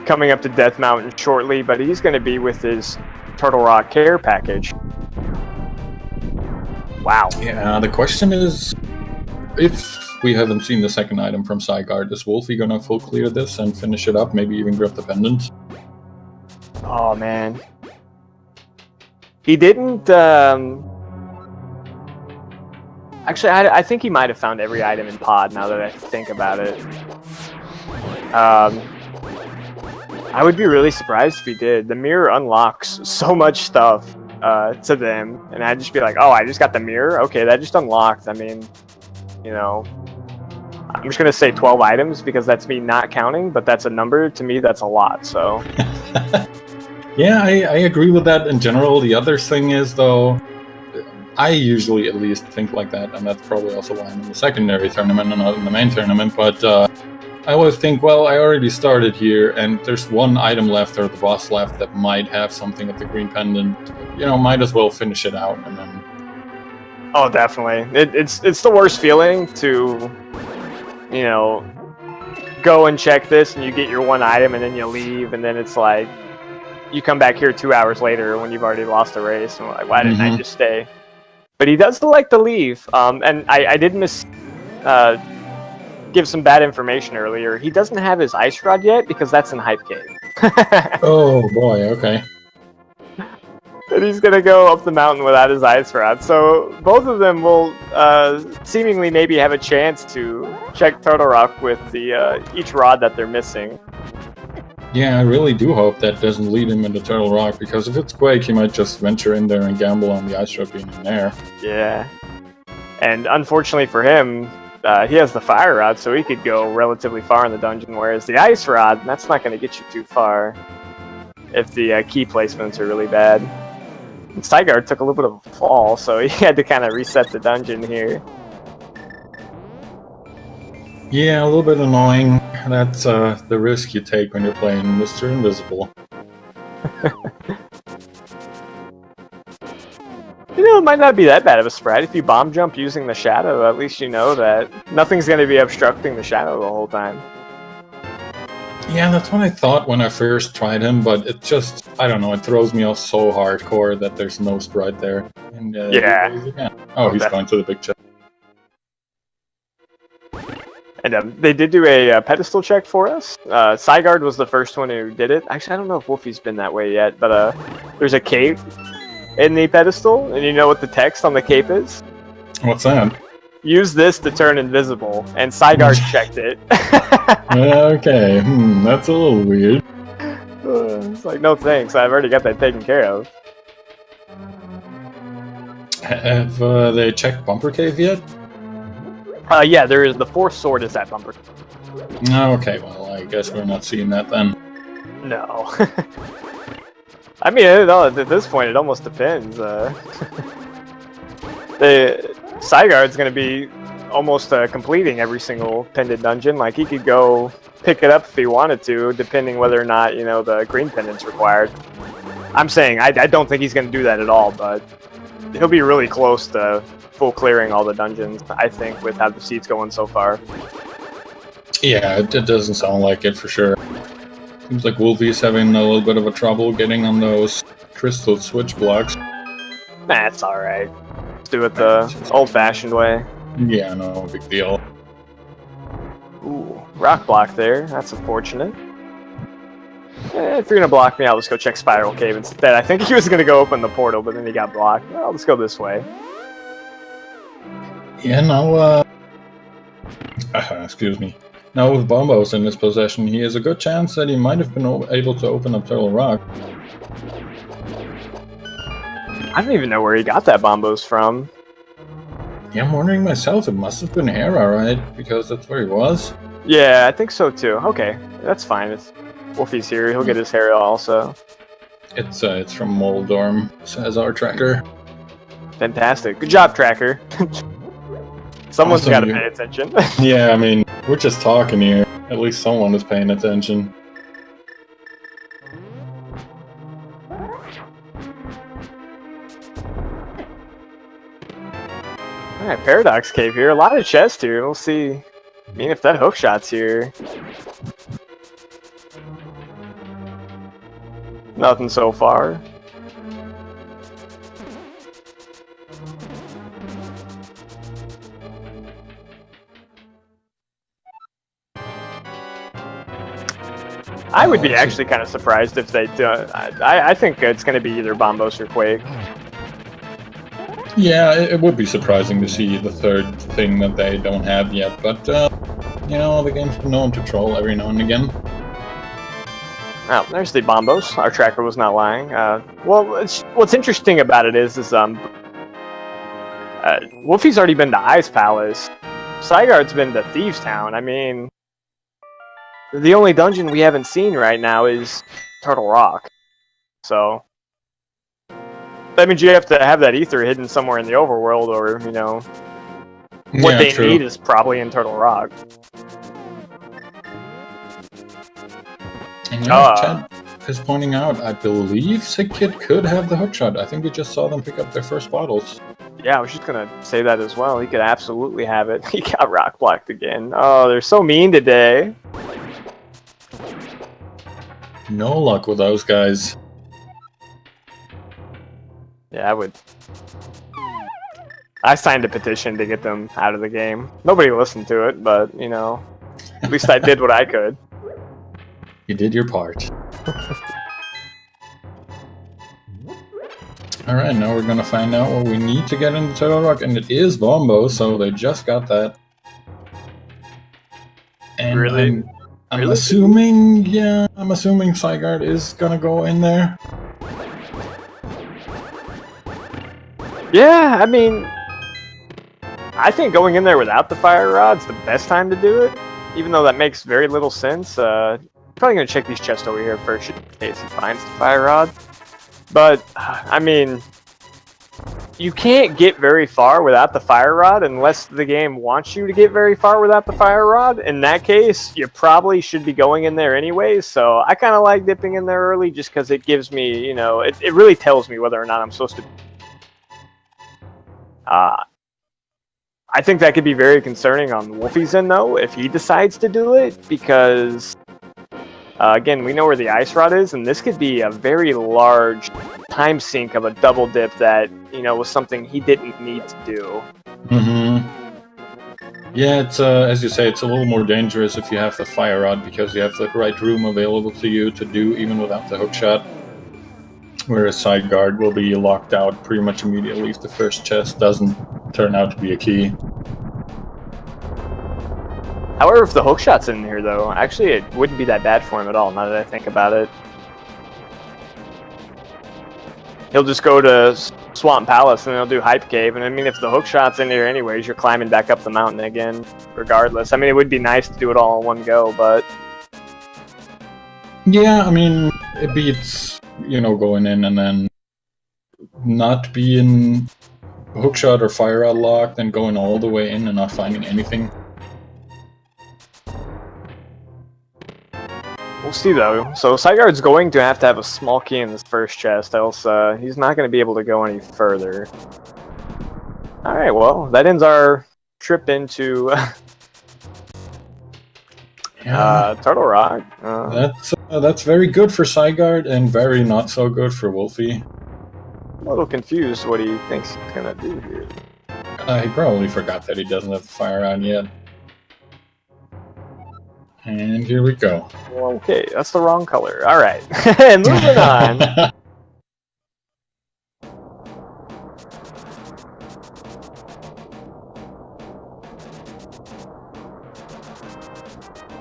coming up to Death Mountain shortly, but he's going to be with his Turtle Rock care package. Wow. Yeah, the question is, if we haven't seen the second item from Psigarde, is Wulfy going to full clear this and finish it up, maybe even grab the pendant? Oh, man. He didn't, Actually, I think he might have found every item in Pod, now that I think about it. I would be really surprised if he did. The mirror unlocks so much stuff to them, and I'd just be like, oh, I just got the mirror? Okay, that just unlocked. I mean, you know, I'm just going to say 12 items, because that's me not counting, but that's a number. To me, that's a lot, so... Yeah, I agree with that in general. The other thing is, though, I usually at least think like that, and that's probably also why I'm in the secondary tournament and not in the main tournament, but I always think, well, I already started here, and there's one item left, or the boss left, that might have something at the green pendant. You know, might as well finish it out, and then... Oh, definitely. It's the worst feeling to, you know, go and check this, and you get your one item, and then you leave, and then it's like, you come back here 2 hours later when you've already lost the race, and we're like, why didn't I just stay? But he does like to leave, and I did give some bad information earlier. He doesn't have his ice rod yet, because that's in Hype Cave. Oh boy, okay. And he's gonna go up the mountain without his ice rod, so both of them will seemingly maybe have a chance to check Turtle Rock with the each rod that they're missing. Yeah, I really do hope that doesn't lead him into Turtle Rock, because if it's Quake, he might just venture in there and gamble on the ice rod being in there. Yeah. And unfortunately for him, he has the fire rod, so he could go relatively far in the dungeon, whereas the ice rod, that's not going to get you too far if the key placements are really bad. And Psigarde took a little bit of a fall, so he had to kind of reset the dungeon here. Yeah, a little bit annoying. That's the risk you take when you're playing Mr. Invisible. You know, it might not be that bad of a spread. If you bomb jump using the shadow, at least you know that nothing's going to be obstructing the shadow the whole time. Yeah, that's what I thought when I first tried him, but it just, I don't know, it throws me off so hardcore that there's no sprite there. And, yeah. Oh, he's going to the big chest. And they did do a pedestal check for us. Psigarde was the first one who did it. Actually, I don't know if Wulfy's been that way yet, but there's a cape in the pedestal, and you know what the text on the cape is? What's that? Use this to turn invisible, and Psigarde checked it. Okay, that's a little weird. It's like, no thanks, I've already got that taken care of. Have they checked Bumper Cave yet? Yeah, there is. The fourth sword is at Bumper. Okay, well, I guess we're not seeing that then. No. I mean, at this point, it almost depends. Psigarde's going to be almost completing every single pendant dungeon. Like, he could go pick it up if he wanted to, depending whether or not, you know, the green pendant's required. I'm saying, I don't think he's going to do that at all, but he'll be really close to full clearing all the dungeons, I think, with how the seat's going so far. Yeah, it doesn't sound like it for sure. Seems like Wulfy's having a little bit of a trouble getting on those crystal switch blocks. Nah, it's alright. Let's do it the old-fashioned way. Yeah, no big deal. rock block there. That's unfortunate. If you're gonna block me, I'll just go check Spiral Cave instead. I think he was gonna go open the portal, but then he got blocked. Well, let's go this way. Yeah, now, excuse me. Now with Bombos in his possession, he has a good chance that he might have been able to open up Turtle Rock. I don't even know where he got that Bombos from. Yeah, I'm wondering myself, it must have been Hera, right? Because that's where he was. Yeah, I think so too. Okay, that's fine. It's Wolfie's here. He'll get his Hera also. It's from Moldorm, says our tracker. Fantastic. Good job, tracker. Someone's Awesome, got to pay attention. Yeah, I mean, we're just talking here. At least someone is paying attention. Alright, Paradox Cave here. A lot of chests here. We'll see. I mean, if that hookshot's here. Nothing so far. I would be actually kind of surprised if they do. I think it's going to be either Bombos or Quake. Yeah, it would be surprising to see the third thing that they don't have yet, but, you know, the game's been known to troll every now and again. Oh, there's the Bombos. Our tracker was not lying. Well, what's interesting about it is Wolfie's already been to Ice Palace. Psigarde's been to Thieves Town. I mean, the only dungeon we haven't seen right now is Turtle Rock. So that means you have to have that ether hidden somewhere in the overworld, or, you know, what they need is probably in Turtle Rock. And yeah, Chad is pointing out, I believe Sick Kid could have the hookshot. I think we just saw them pick up their first bottles. Yeah, I was just gonna say that as well. He could absolutely have it. He got rock blocked again. Oh, they're so mean today. No luck with those guys. Yeah, I signed a petition to get them out of the game. Nobody listened to it, but, you know, at least I did what I could. You did your part. Alright, now we're gonna find out what we need to get into Turtle Rock, and it is Bombo, so they just got that. And Really? I'm assuming, yeah, I'm assuming Psigarde is gonna go in there. Yeah, I mean, I think going in there without the fire rod's the best time to do it, even though that makes very little sense. Probably gonna check these chests over here first in case he finds the fire rod. But, I mean, you can't get very far without the fire rod unless the game wants you to get very far without the fire rod. In that case, you probably should be going in there anyways, so I kind of like dipping in there early just because it gives me, you know, it really tells me whether or not I'm supposed to. I think that could be very concerning on Wolfie's end, though, if he decides to do it, because, again, we know where the ice rod is, and this could be a very large time sink of a double dip that, you know, was something he didn't need to do. Yeah, it's, as you say, it's a little more dangerous if you have the fire rod, because you have the right room available to you to do even without the hookshot. Whereas Psigarde will be locked out pretty much immediately if the first chest doesn't turn out to be a key. However, if the hookshot's in here, though, actually it wouldn't be that bad for him at all, now that I think about it. He'll just go to Swamp Palace and he'll do Hype Cave, and I mean, if the hookshot's in here anyways, you're climbing back up the mountain again, regardless. I mean, it would be nice to do it all in one go, but... Yeah, I mean, it beats, you know, going in and then not being hookshot or fire rod locked and going all the way in and not finding anything. We'll see, though. So Psigarde's going to have a small key in this first chest, else he's not going to be able to go any further. Alright, well, that ends our trip into Turtle Rock. That's very good for Psigarde and very not so good for Wolfie. I'm a little confused what he thinks he's going to do here. He probably forgot that he doesn't have the fire on yet. And here we go. Okay, that's the wrong color. Alright, moving on.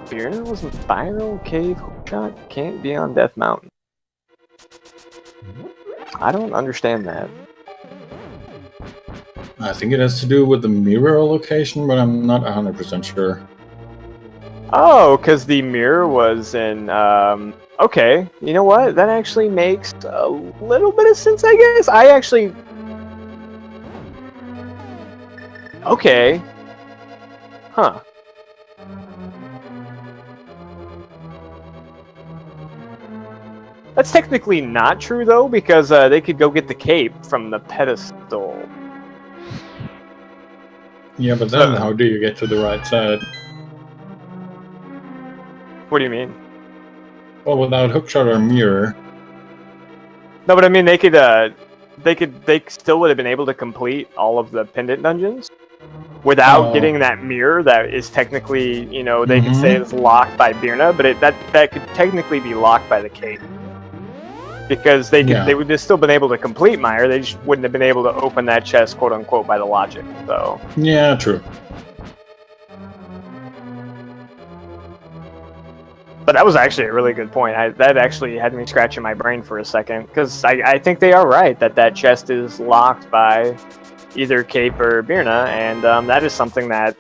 Birna was in Spiral Cave Hookshot can't be on Death Mountain. I don't understand that. I think it has to do with the mirror location, but I'm not 100% sure. Oh, because the mirror was in, okay, you know what? That actually makes a little bit of sense, I guess. I actually... Okay. Huh. That's technically not true, though, because they could go get the cape from the pedestal. Yeah, but then how do you get to the right side? What do you mean? Well, without hookshot or mirror. No, but I mean, they still would have been able to complete all of the pendant dungeons without getting that mirror that is technically, you know, they could say it's locked by Birna, but that could technically be locked by the cape. Because they would have still been able to complete Meyer, they just wouldn't have been able to open that chest, quote unquote, by the logic. So yeah, true. But that was actually a really good point. That actually had me scratching my brain for a second, because I think they are right that chest is locked by either Cape or Birna, and that is something that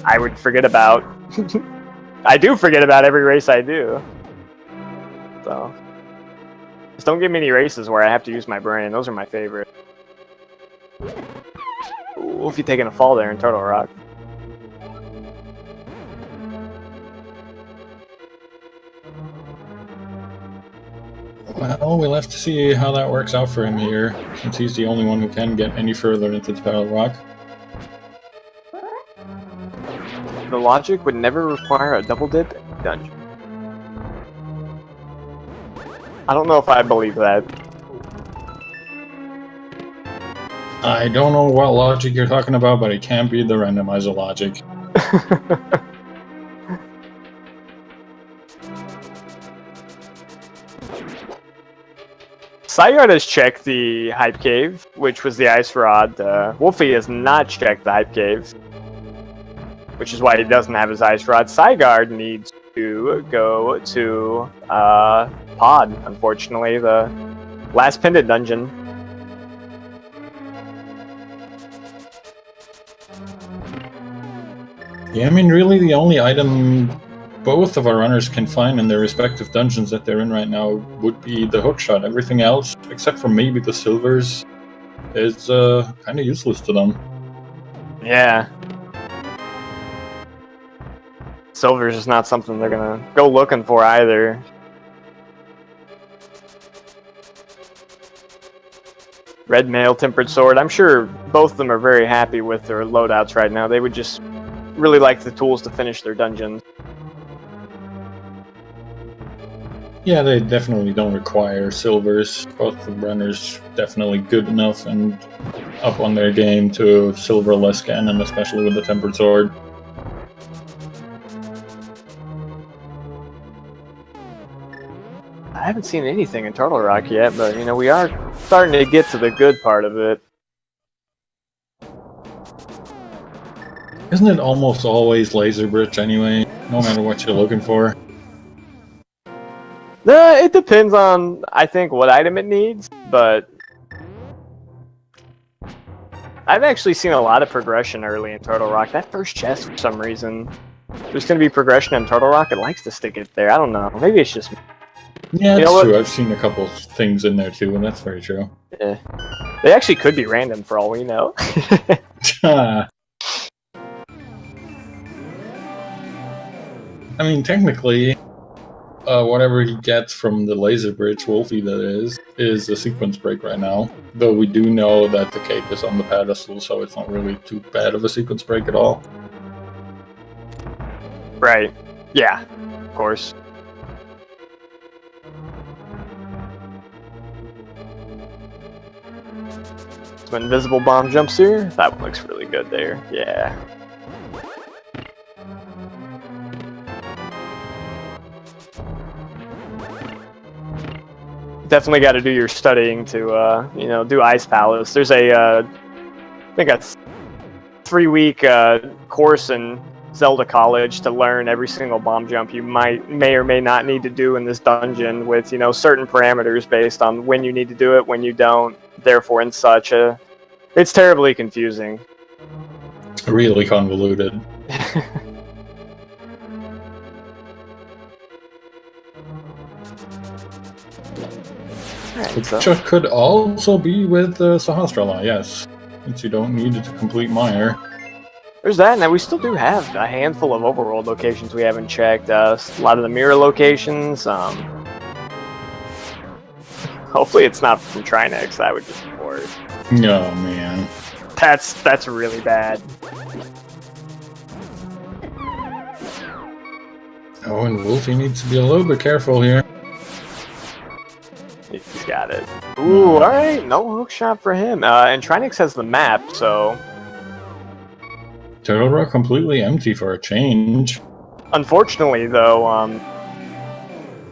I would forget about. I do forget about every race I do. So just don't give me any races where I have to use my brain. Those are my favorite. Ooh, if you're taking a fall there in Turtle Rock. Well, we'll have to see how that works out for him here, since he's the only one who can get any further into the Turtle Rock. The logic would never require a double dip dungeon. I don't know if I believe that. I don't know what logic you're talking about, but it can't be the randomizer logic. Psigarde has checked the Hype Cave, which was the Ice Rod. Wulfy has not checked the Hype Cave, which is why he doesn't have his Ice Rod. Psigarde needs to go to Pod, unfortunately, the last pendant dungeon. Yeah, I mean, really the only item both of our runners can find in their respective dungeons that they're in right now would be the hookshot. Everything else, except for maybe the silvers, is kind of useless to them. Yeah. Silver's is not something they're gonna go looking for either. Red Mail, Tempered Sword. I'm sure both of them are very happy with their loadouts right now. They would just really like the tools to finish their dungeons. Yeah, they definitely don't require silvers. Both the runners definitely good enough and up on their game to silver less cannon, especially with the Tempered Sword. I haven't seen anything in Turtle Rock yet, but you know, we are starting to get to the good part of it. Isn't it almost always Laser Bridge anyway, no matter what you're looking for? It depends on, I think, what item it needs, but I've actually seen a lot of progression early in Turtle Rock. That first chest, for some reason, there's going to be progression in Turtle Rock. It likes to stick it there. I don't know. Maybe it's just me. Yeah, that's true. I've seen a couple of things in there too, and that's very true. Yeah. They actually could be random for all we know. I mean, technically, whatever he gets from the laser bridge, Wulfy that is a sequence break right now. Though we do know that the cape is on the pedestal, so it's not really too bad of a sequence break at all. Right. Yeah, of course. Some invisible bomb jumps here. That one looks really good there. Yeah. definitely got to do your studying to, you know, do Ice Palace. There's a, I think that's 3-week course in Zelda College to learn every single bomb jump you may or may not need to do in this dungeon with, you know, certain parameters based on when you need to do it, when you don't, therefore and such. It's terribly confusing. Really convoluted. Right, Which could also be with Sahasrara, yes. Since you don't need it to complete Mire. There's that, and we still do have a handful of overworld locations we haven't checked. A lot of the mirror locations. Hopefully it's not from Trinex. That would just be worse. Oh man, that's really bad. Oh, and Wulfy needs to be a little bit careful here. He's got it. Ooh, all right, no hook shot for him. And Trinex has the map, so. Turtle Rock completely empty for a change. Unfortunately, though,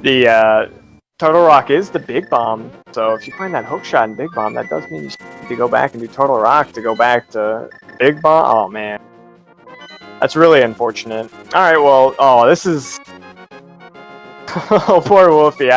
the Turtle Rock is the big bomb. So if you find that hook shot in big bomb, that does mean you need to go back and do Turtle Rock to go back to big bomb. Oh man, that's really unfortunate. All right, well, this is. Oh, poor Wulfy.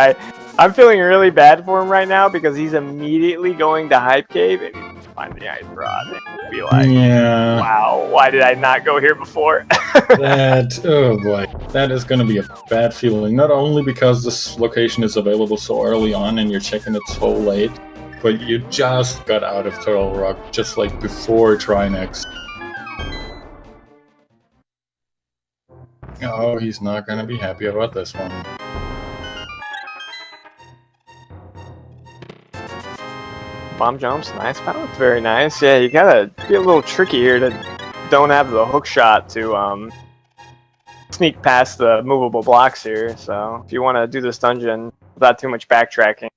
I'm feeling really bad for him right now because he's immediately going to Hype Cave and he's find the ice rod and be like, yeah. Wow, why did I not go here before? Oh boy, that is going to be a bad feeling. Not only because this location is available so early on and you're checking it so late, but you just got out of Turtle Rock just like before Trinex. Oh, he's not going to be happy about this one. Bomb jumps, nice power, very nice. Yeah, you gotta be a little tricky here to don't have the hook shot to sneak past the movable blocks here. So if you want to do this dungeon without too much backtracking,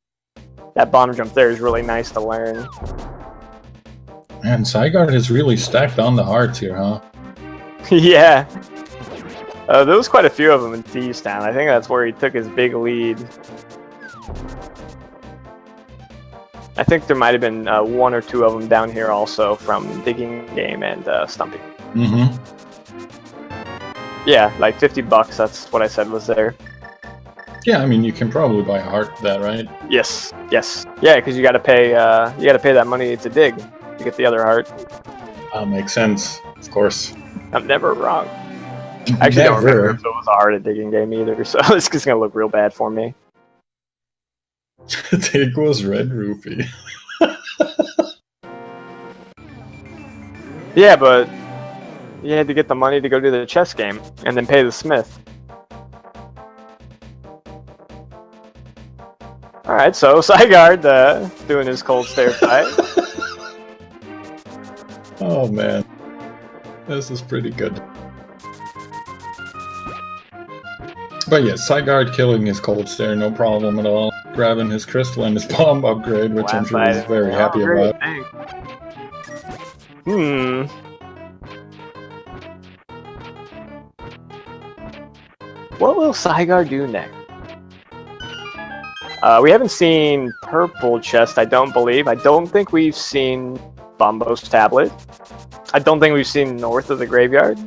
that bomb jump there is really nice to learn. Man, Psigarde has really stacked on the hearts here, huh? Yeah. There was quite a few of them in Thieves Town. I think that's where he took his big lead. I think there might have been 1 or 2 of them down here also from Digging Game and Stumping. Mm-hmm. Yeah, like $50. That's what I said was there. Yeah, I mean you can probably buy a heart for that, right? Yes, yes, yeah, because you got to pay. You got to pay that money to dig to get the other heart. Makes sense, of course. I'm never wrong. I actually don't remember if it was a heart at Digging Game either, so it's just gonna look real bad for me. Dig was red rupee. Yeah, but you had to get the money to go do the chess game and then pay the smith. Alright, so Psigarde doing his cold stare fight. Oh man, this is pretty good. But yeah, Psigarde killing his cold stare, no problem at all. Grabbing his crystal and his bomb upgrade, which I'm sure he's very happy about. What will Psigarde do next? We haven't seen Purple Chest, I don't believe. I don't think we've seen Bombo's Tablet. I don't think we've seen North of the Graveyard.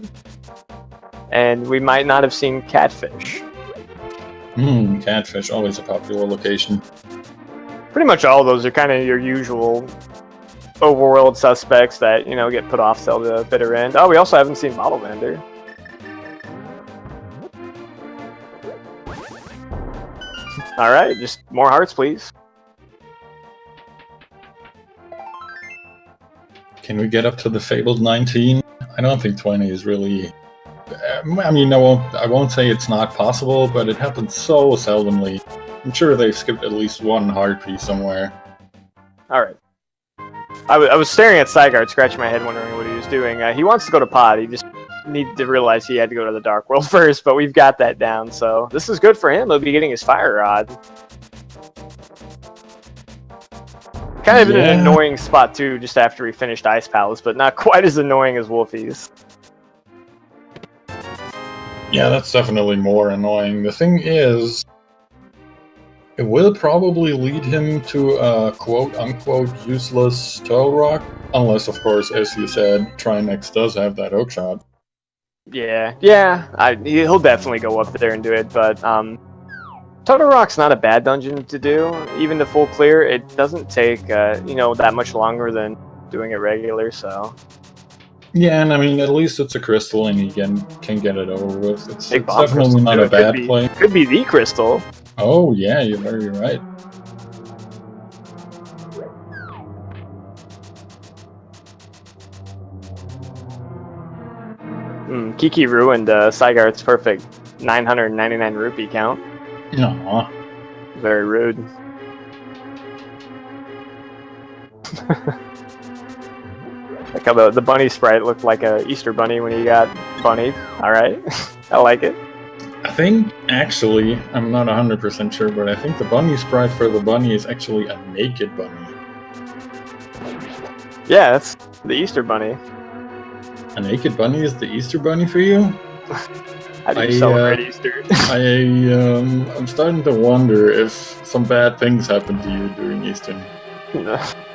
And we might not have seen Catfish. Catfish, always a popular location. Pretty much all of those are kind of your usual overworld suspects that, you know, get put off till the bitter end. Oh, we also haven't seen Bottle Vendor. Alright, just more hearts, please. Can we get up to the fabled 19? I don't think 20 is really... I mean, I won't say it's not possible, but it happens so seldomly. I'm sure they've skipped at least one heart piece somewhere. Alright. I was staring at Psigarde, scratching my head, wondering what he was doing. He wants to go to pod, he just needed to realize he had to go to the Dark World first, but we've got that down, so this is good for him. He'll be getting his Fire Rod. Kind of in an annoying spot, too, just after he finished Ice Palace, but not quite as annoying as Wulfy's. Yeah, that's definitely more annoying. The thing is, It will probably lead him to a quote-unquote useless Turtle Rock, unless, of course, as you said, Trinex does have that hookshot. Yeah, he'll definitely go up there and do it, but Turtle Rock's not a bad dungeon to do. Even to full clear, it doesn't take, that much longer than doing it regular, so... Yeah, and I mean, at least it's a crystal and you can get it over with. It's bomb definitely not a bad play. Could be the crystal. Oh, yeah, you're very right. Kiki ruined Psigarde's perfect 999 rupee count. Aww. Very rude. Like how the bunny sprite looked like a Easter bunny when he got bunnied. Alright. I like it. I think, actually, I'm not 100% sure, but I think the bunny sprite for the bunny is actually a naked bunny. Yeah, that's the Easter bunny. A naked bunny is the Easter bunny for you? How do you celebrate Easter? I'm starting to wonder if some bad things happened to you during Easter.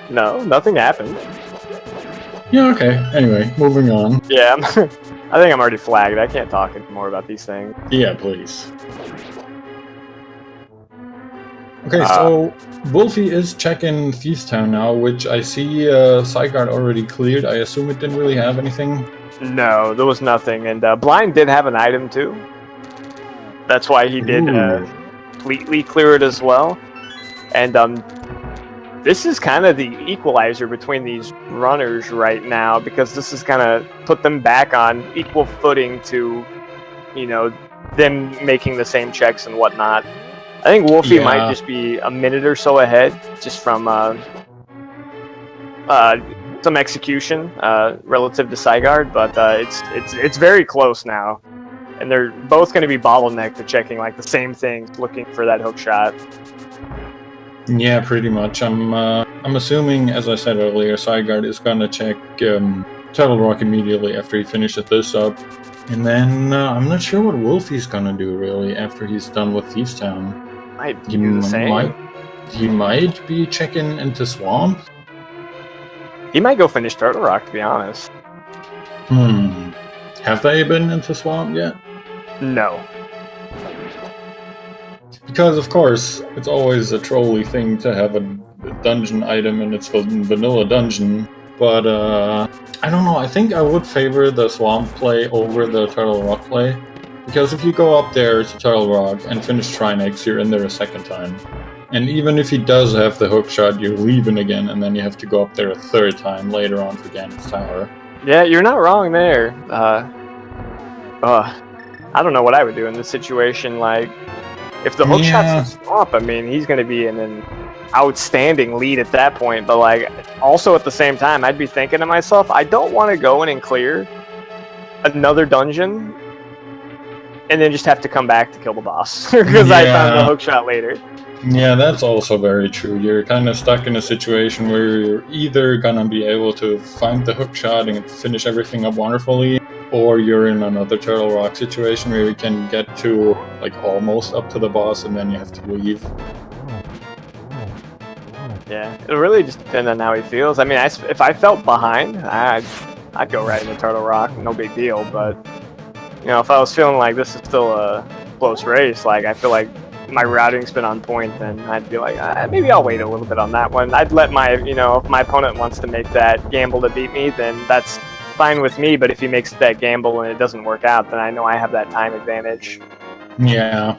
No, nothing happened. Yeah, okay. Anyway, moving on. Yeah, I think I'm already flagged. I can't talk anymore about these things. Yeah, please. Okay, so Wulfy is checking Thieves Town now, which I see Psigarde already cleared. I assume it didn't really have anything. No, there was nothing. And Blind did have an item too. That's why he did completely clear it as well. And this is kind of the equalizer between these runners right now, because this is kind of put them back on equal footing to, them making the same checks and whatnot. I think Wulfy might just be a minute or so ahead, just from some execution relative to Psigarde, but it's very close now, and they're both going to be bottlenecked to checking like the same things, looking for that hook shot. Yeah, pretty much. I'm assuming, as I said earlier, Psigarde is gonna check Turtle Rock immediately after he finishes this up, and then I'm not sure what Wulfy's gonna do really after he's done with Thieves Town. Might do the same. He might be checking into Swamp. He might go finish Turtle Rock, to be honest. Have they been into Swamp yet? No. Because, of course, it's always a trolly thing to have a dungeon item in its vanilla dungeon. But, I don't know, I think I would favor the Swamp play over the Turtle Rock play. Because if you go up there to Turtle Rock and finish Trinex, you're in there a second time. And even if he does have the hook shot, you're leaving again, and then you have to go up there a third time later on for Ganon's Tower. Yeah, you're not wrong there. I don't know what I would do in this situation. Like, if the hook shot's a swamp, I mean, he's going to be in an outstanding lead at that point. But, like, also at the same time, I'd be thinking to myself, I don't want to go in and clear another dungeon and then just have to come back to kill the boss because I found the hook shot later. Yeah, that's also very true. You're kind of stuck in a situation where you're either gonna be able to find the hook shot and finish everything up wonderfully, or you're in another Turtle Rock situation where you can get to, like, almost up to the boss and then you have to leave. Yeah, it really just depends on how he feels. I mean, if I felt behind, I'd go right into Turtle Rock, no big deal, but, if I was feeling like this is still a close race, like, I feel like my routing's been on point, then I'd be like, maybe I'll wait a little bit on that one. I'd let my, if my opponent wants to make that gamble to beat me, then that's fine with me, but if he makes that gamble and it doesn't work out, then I know I have that time advantage. Yeah,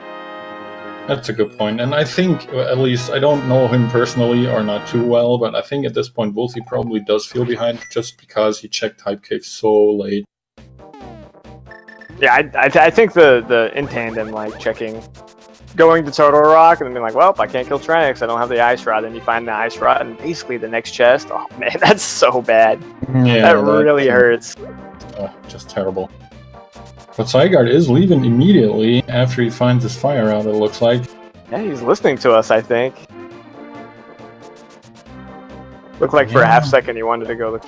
that's a good point. And I think, at least, I don't know him personally or not too well, but I think at this point Wulfy probably does feel behind just because he checked Type Cave so late. Yeah, I think the in tandem, like, checking, going to Turtle Rock and then being like, well, I can't kill Trinex, I don't have the Ice Rod, and you find the Ice Rod and basically the next chest, oh man, that's so bad. Yeah, that really hurts. Just terrible. But Psigarde is leaving immediately after he finds his fire out, it looks like. Yeah, he's listening to us, I think. Looked like for a half second he wanted to go the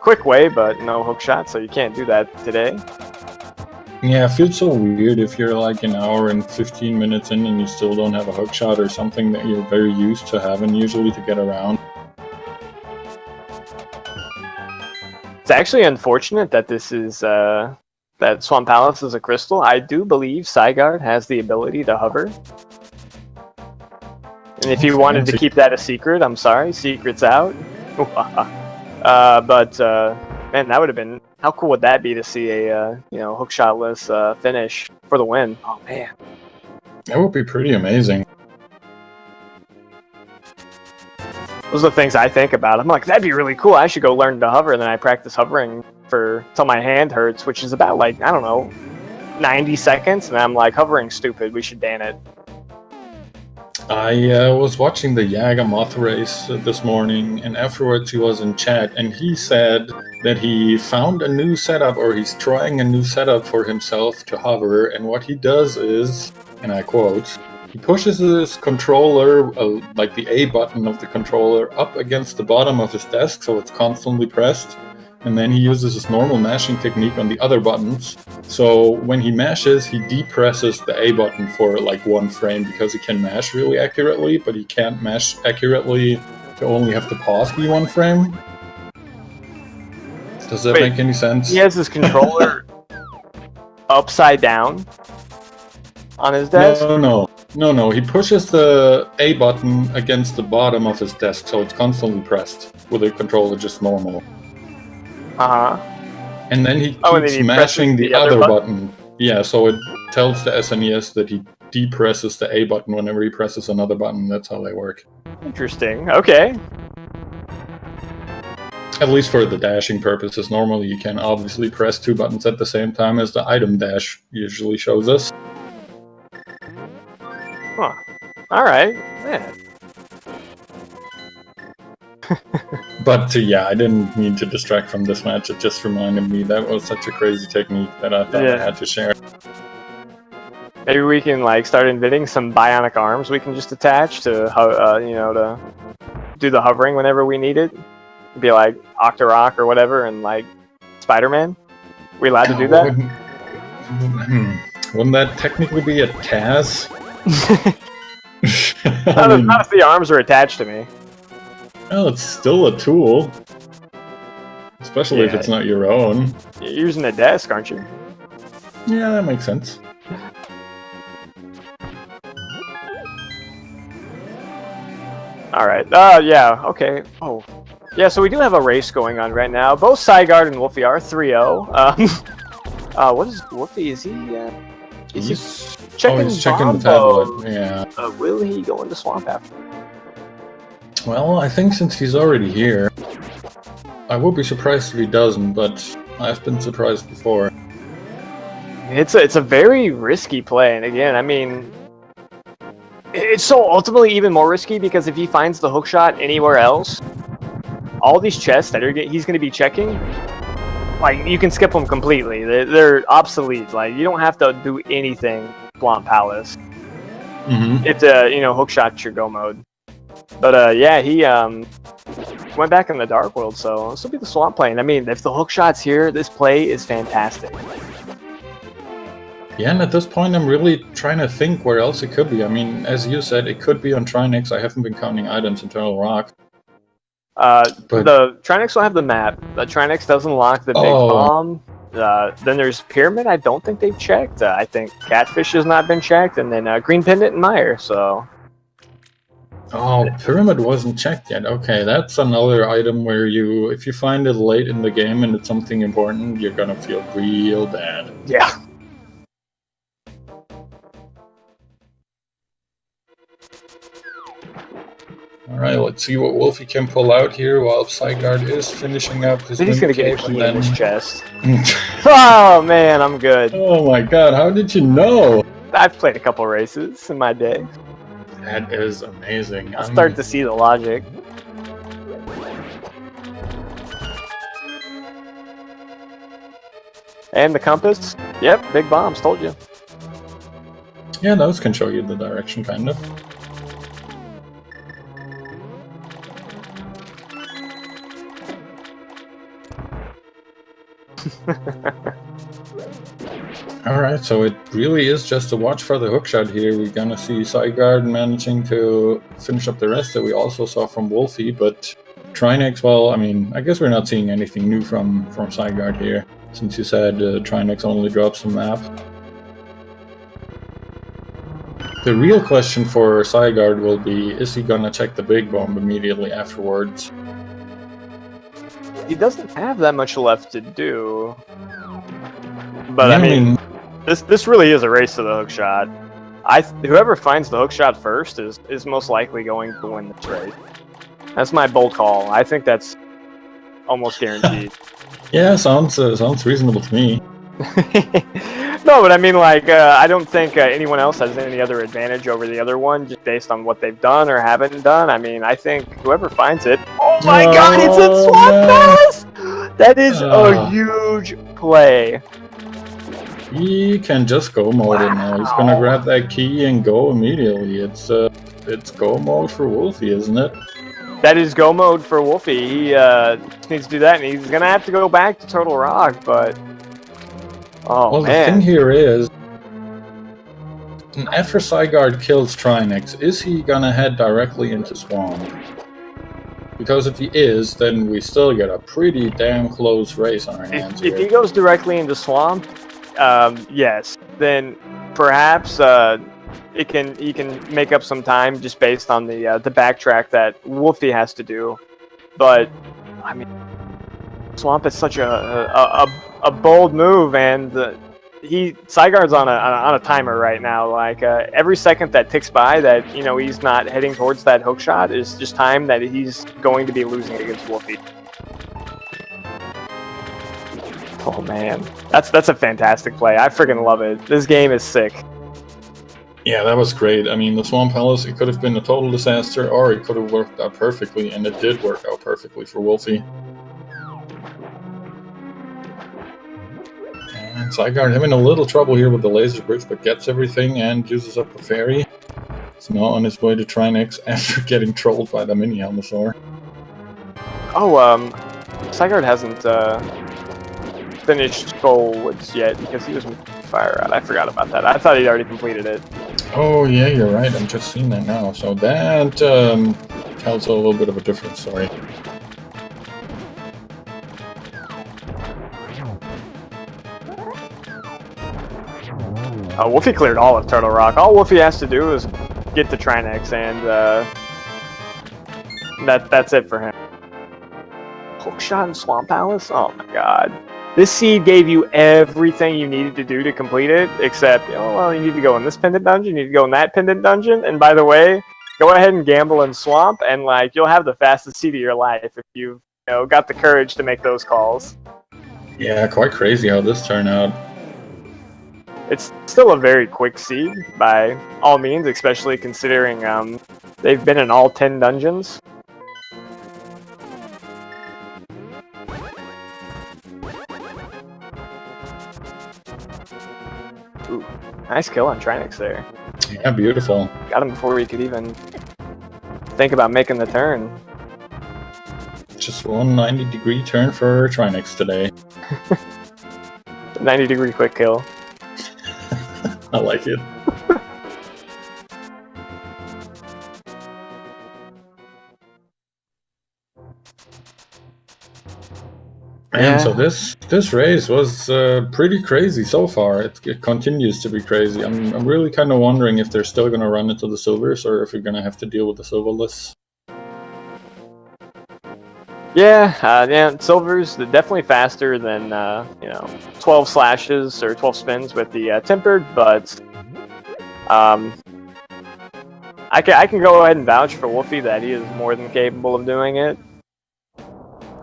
quick way, but no hook shot, so you can't do that today. Yeah, it feels so weird if you're like an hour and 15 minutes in and you still don't have a hook shot or something that you're very used to having usually to get around. It's actually unfortunate that this is that Swamp Palace is a crystal. I do believe Psigarde has the ability to hover. And if you wanted to keep that a secret, I'm sorry, secret's out. But man, that would have been, how cool would that be to see a hookshotless finish for the win? Oh man, That would be pretty amazing. those are the things I think about. I'm like, that'd be really cool. I should go learn to hover, and then I practice hovering till my hand hurts, which is about like, I don't know, 90 seconds, and I'm like, hovering stupid. We should ban it. I was watching the Yagamoth race this morning, and afterwards he was in chat, and he said that he found a new setup, or he's trying a new setup for himself to hover, and what he does is, and I quote, he pushes his controller, like the A button of the controller, up against the bottom of his desk so it's constantly pressed, and then he uses his normal mashing technique on the other buttons. So when he mashes, he depresses the A button for like 1 frame because he can mash really accurately, but he can't mash accurately to only have the pause be 1 frame. Does that make any sense? He has his controller upside down on his desk? No. He pushes the A button against the bottom of his desk so it's constantly pressed with the controller just normal. And then he keeps mashing the other button. Yeah, so it tells the SNES that he depresses the A button whenever he presses another button. That's how they work. Interesting. Okay. At least for the dashing purposes. Normally you can obviously press 2 buttons at the same time as the item dash usually shows us. Huh. Alright. Man. But yeah, I didn't mean to distract from this match. It just reminded me that was such a crazy technique that I thought I had to share. Maybe we can like start inventing some bionic arms we can just attach to, to do the hovering whenever we need it. Be like Octorok or whatever, and like Spider-Man. We allowed to do that? Wouldn't that technically be a Taz? Not if the arms are attached to me. Well, it's still a tool. Especially if it's not your own. You're using a desk, aren't you? Yeah, that makes sense. Alright, yeah, okay. Oh. Yeah, so we do have a race going on right now. Both Psigarde and Wulfy are 3-0. What is Wulfy? Is he, He's checking the tablet, yeah. Will he go into Swamp after? Well, I think since he's already here, I would be surprised if he doesn't, but I've been surprised before. It's a very risky play, and again, I mean, it's so ultimately even more risky because if he finds the hookshot anywhere else, all these chests that he's going to be checking, like, you can skip them completely. They're obsolete. Like, you don't have to do anything Swamp Palace. If the, hookshot's your go mode. But, yeah, he went back in the Dark World, so this will be the Swamp plane. I mean, if the hookshot's here, this play is fantastic. Yeah, and at this point, I'm really trying to think where else it could be. I mean, as you said, it could be on Trinix. I haven't been counting items in Eternal Rock. The Trinix will have the map. The Trinix doesn't lock the big bomb. Then there's Pyramid. I don't think they've checked. I think Catfish has not been checked, and then Green Pendant and Mire. So. Oh, Pyramid wasn't checked yet. Okay, that's another item where if you find it late in the game and it's something important, you're gonna feel real bad. Yeah. Alright, let's see what Wulfy can pull out here while Psigarde is finishing up his he's gonna get a key in his chest. Oh man, I'm good. Oh my god, how did you know? I've played a couple races in my day. That is amazing. I'll start to see the logic. And the compass. Yep, big bombs, told you. Yeah, those can show you the direction, kind of. Alright, so it really is just a watch for the hookshot here. We're gonna see Psigarde managing to finish up the rest that we also saw from Wulfy, but Trinex, well, I mean, I guess we're not seeing anything new from Psigarde here, since you said Trinex only drops the map. The real question for Psigarde will be, is he gonna check the big bomb immediately afterwards? He doesn't have that much left to do. But Yeah, I mean, this really is a race to the hookshot. Whoever finds the hookshot first is most likely going to win this race. That's my bold call. I think that's almost guaranteed. Yeah, sounds reasonable to me. No, but I mean, like, I don't think anyone else has any other advantage over the other one just based on what they've done or haven't done. I mean, I think whoever finds it... Oh my god, it's in Swamp Palace! That is a huge play. He can just go mode it now. He's gonna grab that key and go immediately. It's go mode for Wulfy, isn't it? That is go mode for Wulfy. He needs to do that, and he's gonna have to go back to Turtle Rock, but... Oh, well, man. the thing here is, after Psigarde kills Trinex, is he gonna head directly into Swamp? Because if he is, then we still get a pretty damn close race on our hands. If he goes directly into Swamp, yes, then perhaps he can make up some time just based on the backtrack that Wulfy has to do. But I mean, Swamp is such a bold move, and Psigarde's on a timer right now. Like every second that ticks by that he's not heading towards that hookshot is just time that he's going to be losing against Wulfy. Oh man, that's a fantastic play. I freaking love it. This game is sick. Yeah, that was great. I mean, the Swamp Palace, it could have been a total disaster, or it could have worked out perfectly, and it did work out perfectly for Wulfy. And Psigarde having a little trouble here with the laser bridge, but gets everything and uses up a fairy. He's now on his way to Trinex after getting trolled by the mini Helmosaur. Oh, Psigarde hasn't finished Skullwoods yet because he was fire out. I forgot about that. I thought he'd already completed it. Oh yeah, you're right. I'm just seeing that now. So that tells a little bit of a different story. Wulfy cleared all of Turtle Rock. All Wulfy has to do is get to Trinex, and that's it for him. Hookshot in Swamp Palace? Oh my god. This seed gave you everything you needed to do to complete it, except, well, you need to go in this pendant dungeon, you need to go in that pendant dungeon, and by the way, go ahead and gamble in Swamp, and like, you'll have the fastest seed of your life if you've got the courage to make those calls. Yeah, quite crazy how this turned out. It's still a very quick seed, by all means, especially considering they've been in all 10 dungeons. Ooh, nice kill on Trinex there. Yeah, beautiful. Got him before we could even think about making the turn. Just one 90-degree turn for Trinex today. 90-degree quick kill. I like it. And so this race was pretty crazy so far. It continues to be crazy. I'm really kind of wondering if they're still going to run into the silvers or if we're going to have to deal with the silverless. Yeah, silvers definitely faster than 12 slashes or 12 spins with the tempered, but I can go ahead and vouch for Wulfy that he is more than capable of doing it.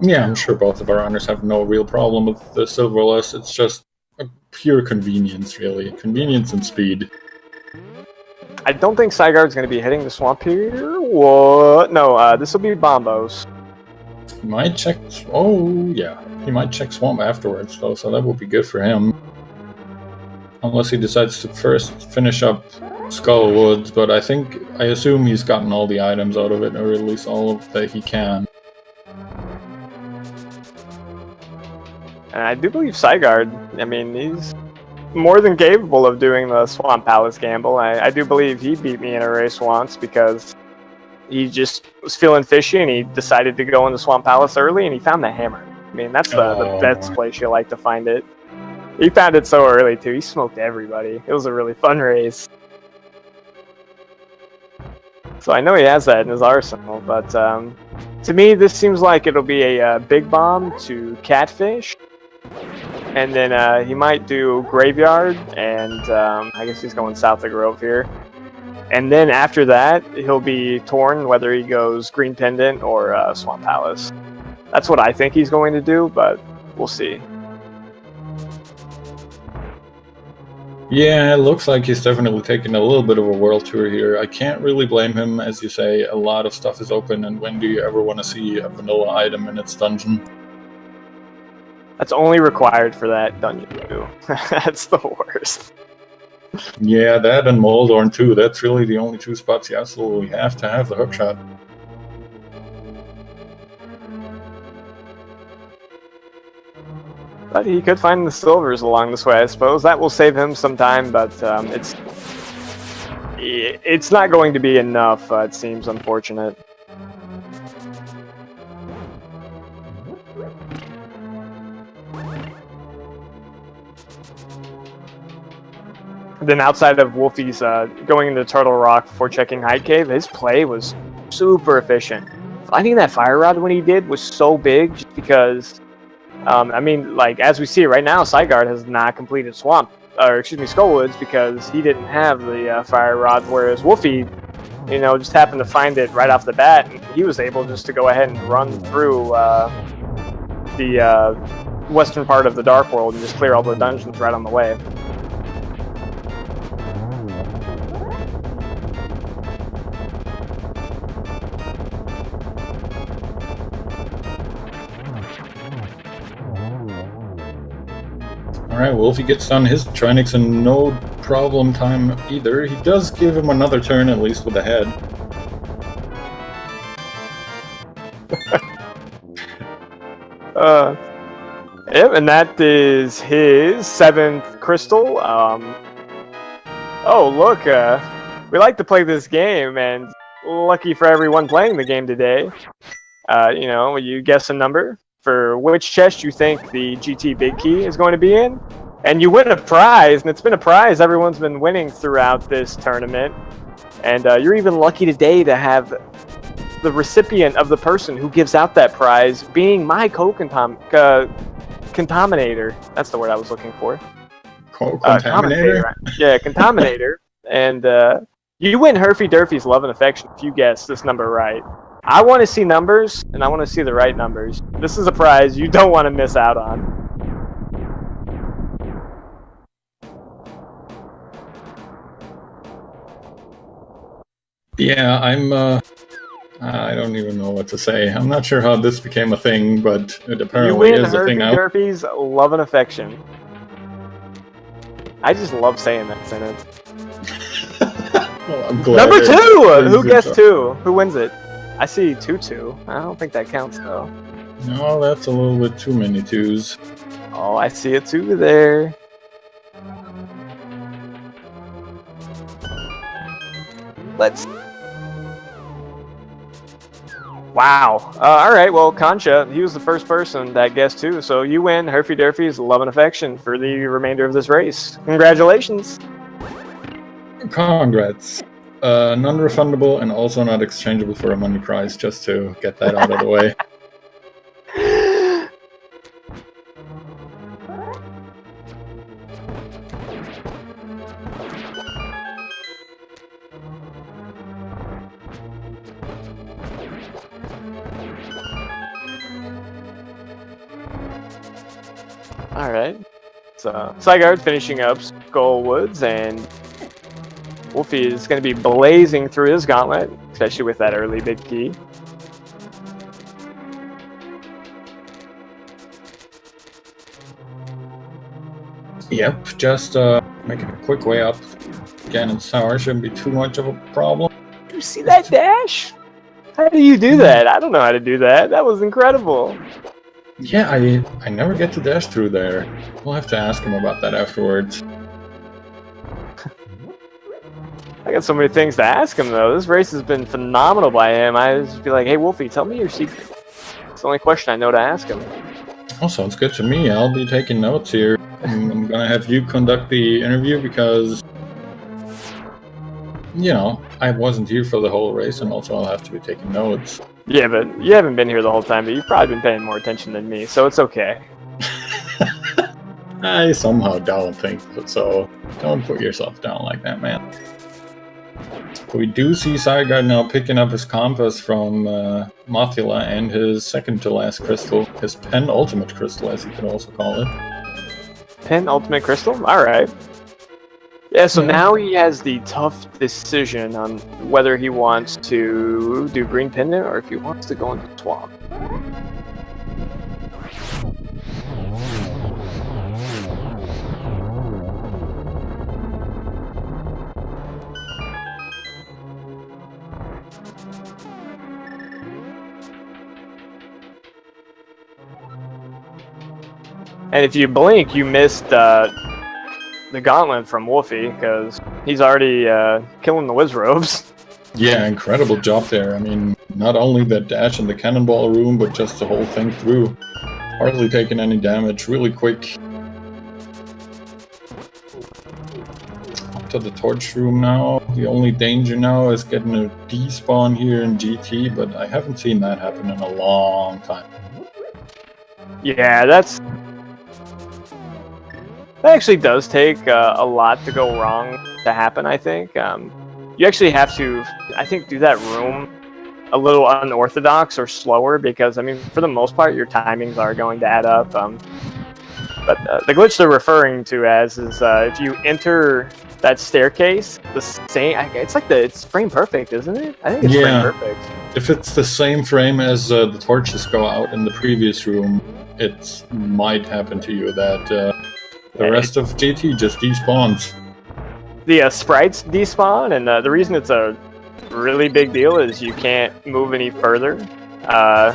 Yeah, I'm sure both of our runners have no real problem with the silverless. It's just a pure convenience, really. Convenience and speed. I don't think Psigarde's going to be hitting the swamp here. What? No, this will be Bombos. He might check... Oh, yeah. He might check Swamp afterwards, though, so that would be good for him. Unless he decides to first finish up Skull Woods, but I assume he's gotten all the items out of it, or at least all of that he can. And I do believe Psigarde, I mean, he's more than capable of doing the Swamp Palace gamble. I do believe he beat me in a race once because he just was feeling fishy and he decided to go in the Swamp Palace early and he found the hammer. I mean, that's the best place you like to find it. He found it so early, too. He smoked everybody. It was a really fun race. So I know he has that in his arsenal, but to me, this seems like it'll be a big bomb to Catfish. And then he might do Graveyard, and I guess he's going south of Grove here. And then after that, he'll be torn whether he goes Green Pendant or Swamp Palace. That's what I think he's going to do, but we'll see. Yeah, it looks like he's definitely taking a little bit of a world tour here. I can't really blame him. As you say, a lot of stuff is open, and when do you ever want to see a vanilla item in its dungeon? That's only required for that dungeon too. That's the worst. Yeah, that and Moldorn too. That's really the only two spots you absolutely have to have the hookshot. But he could find the silvers along this way, I suppose. That will save him some time, but it's not going to be enough, it seems unfortunate. Then outside of Wolfie's going into Turtle Rock before checking Hide Cave, his play was super efficient. Finding that Fire Rod when he did was so big just because... I mean, like, as we see right now, Psigarde has not completed Skullwoods because he didn't have the Fire Rod, whereas Wolfie, you know, just happened to find it right off the bat, and he was able just to go ahead and run through the western part of the Dark World and just clear all the dungeons right on the way. Alright, well, if he gets done his Trinix in no problem time either, he does give him another turn, at least with the head. Yep, and that is his 7th crystal. Oh, look, we like to play this game, and lucky for everyone playing the game today, you know, you guess a number for which chest you think the GT Big Key is going to be in, and you win a prize, and it's been a prize everyone's been winning throughout this tournament, and you're even lucky today to have the recipient of the person who gives out that prize being my contaminator. That's the word I was looking for. Contaminator? Yeah, Contaminator. And you win Herfy Durfy's Love and Affection if you guess this number right. I want to see numbers, and I want to see the right numbers. This is a prize you don't want to miss out on. Yeah, I don't even know what to say. I'm not sure how this became a thing, but it apparently is a thing now. You win Herfy Durfy's Love and Affection. I just love saying that sentence. Well, I'm glad Number 2! Who guessed 2? Who wins it? I see 2-2. I don't think that counts, though. No, that's a little bit too many 2s. Oh, I see a 2 there. Let's... Wow. Alright, well, Concha, he was the first person that guessed 2, so you win Herfy Durfy's Love and Affection for the remainder of this race. Congratulations! Congrats. Non-refundable and also not exchangeable for a money prize, just to get that out of the way. Alright. So, Psigarde finishing up Skullwoods, and Wolfie is going to be blazing through his gauntlet, especially with that early big key. Yep, just making a quick way up. Ganon's Tower shouldn't be too much of a problem. Did you see that dash? How do you do that? I don't know how to do that. That was incredible. Yeah, I never get to dash through there. We'll have to ask him about that afterwards. I got so many things to ask him, though. This race has been phenomenal by him. I just be like, hey, Wolfie, tell me your secret. It's the only question I know to ask him. Oh, sounds good to me. I'll be taking notes here. I'm gonna have you conduct the interview because, you know, I wasn't here for the whole race, and also I'll have to be taking notes. Yeah, but you haven't been here the whole time, but you've probably been paying more attention than me, so it's okay. I somehow don't think so. Don't put yourself down like that, man. We do see Psigarde now picking up his compass from Mothula and his second to last crystal, his penultimate crystal, as you could also call it. Penultimate crystal? Alright. Yeah, so now he has the tough decision on whether he wants to do green pendant or if he wants to go into swamp. And if you blink, you missed the gauntlet from Wolfie, because he's already killing the Wizrobes. Yeah, incredible job there. I mean, not only the dash in the cannonball room, but just the whole thing through. Hardly taking any damage, really quick. Up to the torch room now. The only danger now is getting a despawn here in GT, but I haven't seen that happen in a long time. Yeah, that actually does take a lot to go wrong to happen, I think. You actually have to, I think, do that room a little unorthodox or slower because, I mean, for the most part, your timings are going to add up. But the glitch they're referring to as is if you enter that staircase, the same, it's like it's frame perfect, isn't it? I think it's frame perfect. If it's the same frame as the torches go out in the previous room, it might happen to you that the rest of GT just despawns. The sprites despawn, and the reason it's a really big deal is you can't move any further. I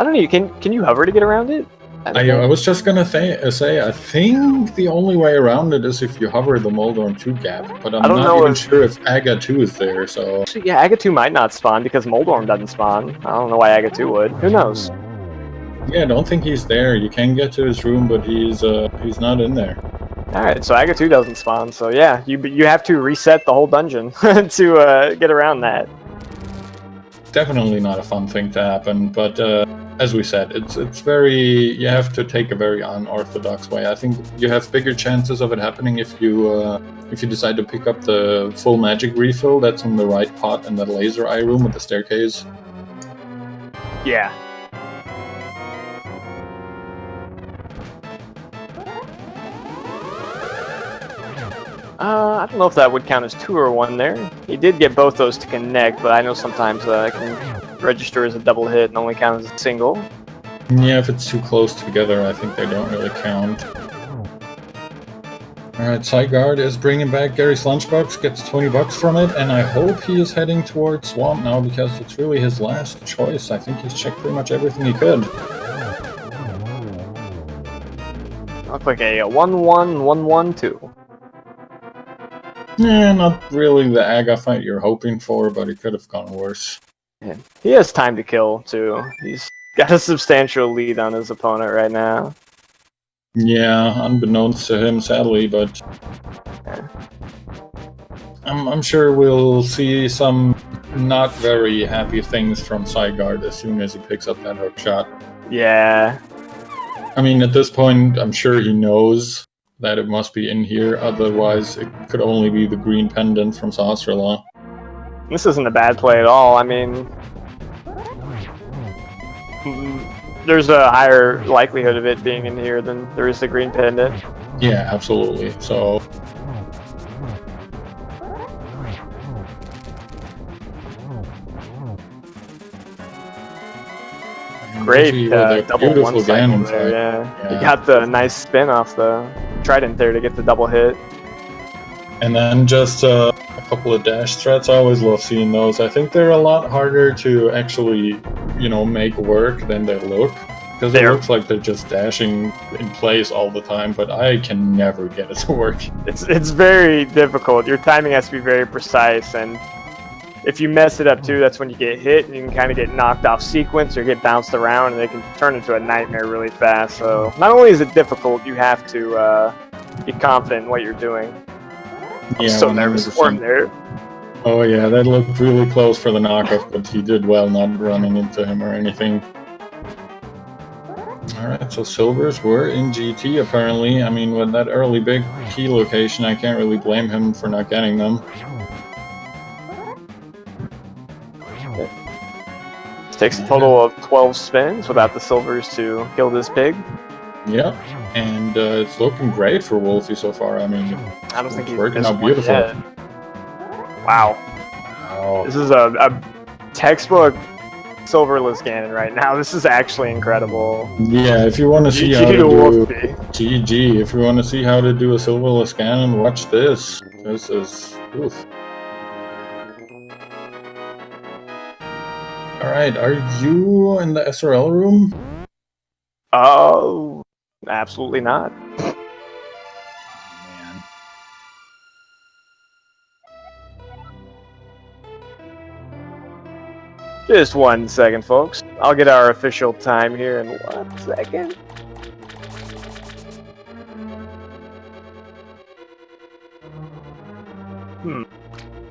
don't know. Can you hover to get around it? I was just gonna say I think the only way around it is if you hover the Moldorm 2 gap, but I'm not even sure if Aga 2 is there. So actually, yeah, Aga 2 might not spawn because Moldorm doesn't spawn. I don't know why Aga 2 would. Who knows? Yeah, I don't think he's there. You can get to his room, but he's not in there. Alright, so Aga 2 doesn't spawn, so yeah, you have to reset the whole dungeon to get around that. Definitely not a fun thing to happen, but as we said, it's very, you have to take a very unorthodox way. I think you have bigger chances of it happening if you decide to pick up the full magic refill that's in the right pot in that laser eye room with the staircase. Yeah. I don't know if that would count as 2 or 1 there. He did get both those to connect, but I know sometimes it can register as a double hit and only count as a single. Yeah, if it's too close together, I think they don't really count. Alright, Psigarde is bringing back Gary's lunchbox, gets 20 bucks from it, and I hope he is heading towards Swamp now because it's really his last choice. I think he's checked pretty much everything he could. Look like a 1-1-1-1-2. Yeah, not really the Aga fight you're hoping for, but it could have gone worse. Yeah. He has time to kill, too. He's got a substantial lead on his opponent right now. Yeah, unbeknownst to him, sadly, but I'm sure we'll see some not very happy things from Psigarde as soon as he picks up that hook shot. Yeah. I mean, at this point, I'm sure he knows that it must be in here, otherwise it could only be the green pendant from Saucerlaw. This isn't a bad play at all. I mean, there's a higher likelihood of it being in here than there is the green pendant. Yeah, absolutely. So great double one cycle there, yeah. You got the nice spin off the trident there to get the double hit. And then just a couple of dash threats. I always love seeing those. I think they're a lot harder to actually make work than they look. Because it looks like they're just dashing in place all the time, but I can never get it to work. It's very difficult. Your timing has to be very precise, and if you mess it up too, that's when you get hit, and you can kind of get knocked off sequence or get bounced around, and they can turn into a nightmare really fast. So not only is it difficult, you have to be confident in what you're doing. I'm so 100%. Nervous for him there. Oh yeah, that looked really close for the knockoff, but he did well not running into him or anything. Alright, so silvers were in GT apparently. I mean, with that early big key location, I can't really blame him for not getting them. This takes a total of 12 spins without the silvers to kill this pig. Yep, and it's looking great for Wulfy so far. I mean, I don't think he's working out beautiful. Wow. This is a textbook silverless Ganon right now. This is actually incredible. Yeah, if you want to see how to do GG, if you want to see how to do a silverless Ganon, watch this. This is oof. All right, are you in the SRL room? Oh, absolutely not. Just 1 second, folks. I'll get our official time here in 1 second.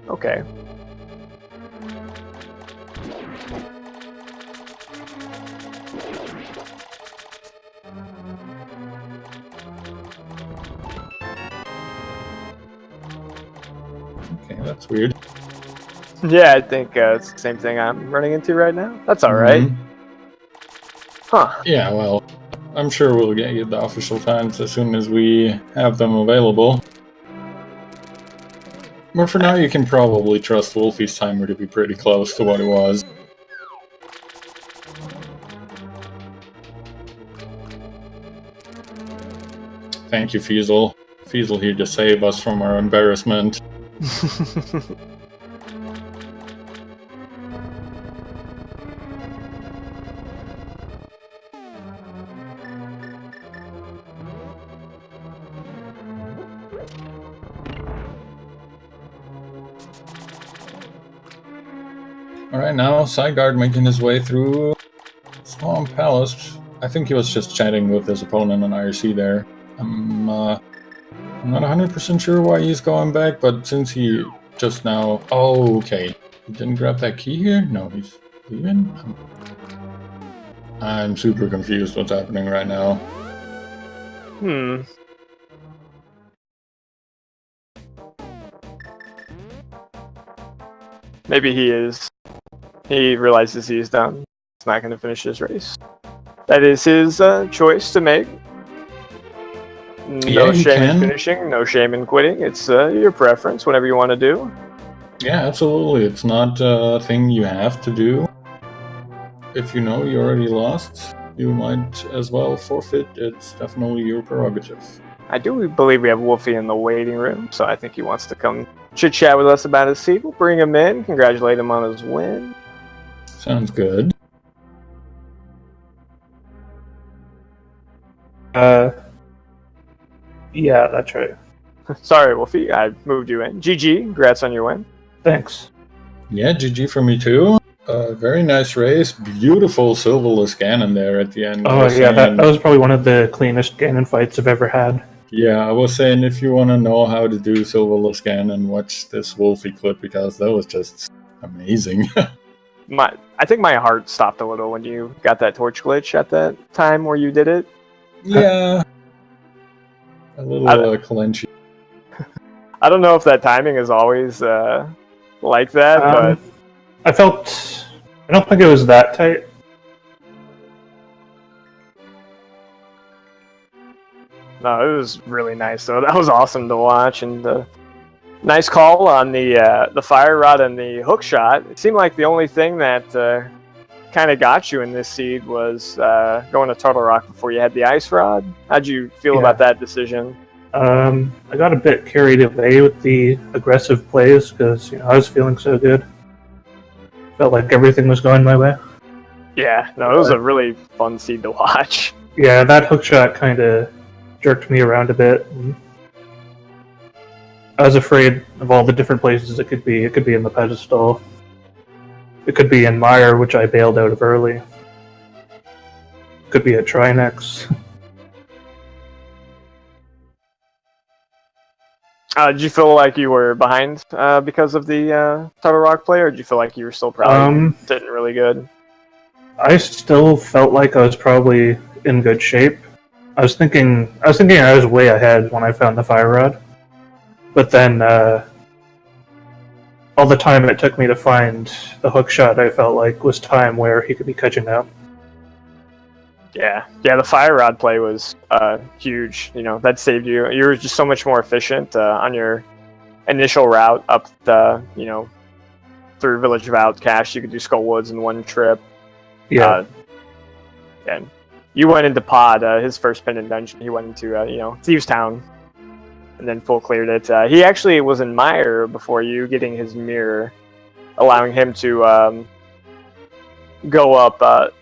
Okay. Okay, that's weird. Yeah, I think it's the same thing I'm running into right now. That's alright. Huh. Yeah, well, I'm sure we'll get you the official times as soon as we have them available. But for now, you can probably trust Wulfy's timer to be pretty close to what it was. Thank you, Fiesel. Fiesel here to save us from our embarrassment. Alright, now Psigarde making his way through Swamp Palace. I think he was just chatting with his opponent on IRC there. I'm not 100% sure why he's going back, but since he just now... Oh, okay. He didn't grab that key here? No, he's leaving? I'm super confused what's happening right now. Maybe he is. He realizes he's done. He's not going to finish his race. That is his choice to make. No shame in finishing, no shame in quitting. It's your preference, whatever you want to do. Yeah, absolutely. It's not a thing you have to do. If you know you already lost, you might as well forfeit. It's definitely your prerogative. I do believe we have Wulfy in the waiting room, so I think he wants to come chit-chat with us about his seat. We'll bring him in, congratulate him on his win. Sounds good. Yeah, that's right. Sorry, Wulfy, I moved you in. GG, congrats on your win. Thanks. Yeah, GG for me too. Very nice race. Beautiful silverless Ganon there at the end. Oh yeah, that was probably one of the cleanest Ganon fights I've ever had. Yeah, I was saying if you want to know how to do silverless Ganon, watch this Wulfy clip because that was just amazing. I think my heart stopped a little when you got that torch glitch at that time where you did it. Yeah. A little clenchy. I don't know if that timing is always like that, but... I don't think it was that tight. No, it was really nice, though. That was awesome to watch, and nice call on the fire rod and the hook shot. It seemed like the only thing that kind of got you in this seed was going to Turtle Rock before you had the ice rod. How'd you feel about that decision? I got a bit carried away with the aggressive plays because I was feeling so good. Felt like everything was going my way. Yeah, no, it was a really fun seed to watch. Yeah, that hookshot kind of jerked me around a bit. And I was afraid of all the different places it could be. It could be in the pedestal. It could be in Mire, which I bailed out of early. It could be at Trinex. Did you feel like you were behind because of the Total Rock play, or did you feel like you were still probably sitting really good? I still felt like I was probably in good shape. I was thinking I was way ahead when I found the fire rod. But then all the time it took me to find the hook shot, I felt like was time where he could be catching up. Yeah, the fire rod play was huge. You know, that saved you. You were just so much more efficient on your initial route up the, through Village of Outcast. You could do Skull Woods in one trip. Yeah. And you went into Pod, his first pendant dungeon. He went into, Thieves Town, and then full cleared it. He actually was in Mire before you, getting his mirror, allowing him to go up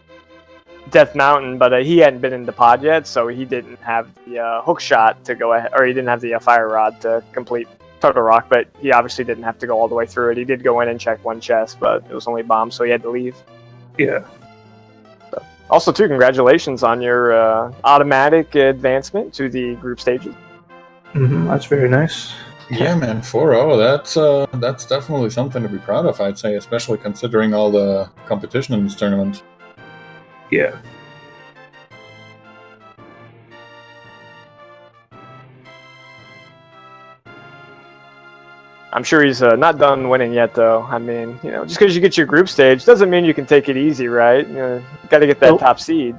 Death Mountain, but he hadn't been into Pod yet, so he didn't have the hook shot to go ahead, or he didn't have the fire rod to complete Total Rock, but he obviously didn't have to go all the way through it. He did go in and check one chest, but it was only bombs, so he had to leave. Yeah. Also, too, congratulations on your automatic advancement to the group stages. That's very nice. Yeah, man, 4-0. That's definitely something to be proud of, I'd say, especially considering all the competition in this tournament. Yeah. I'm sure he's not done winning yet, though. I mean, just because you get your group stage doesn't mean you can take it easy, right? You got to get that top seed.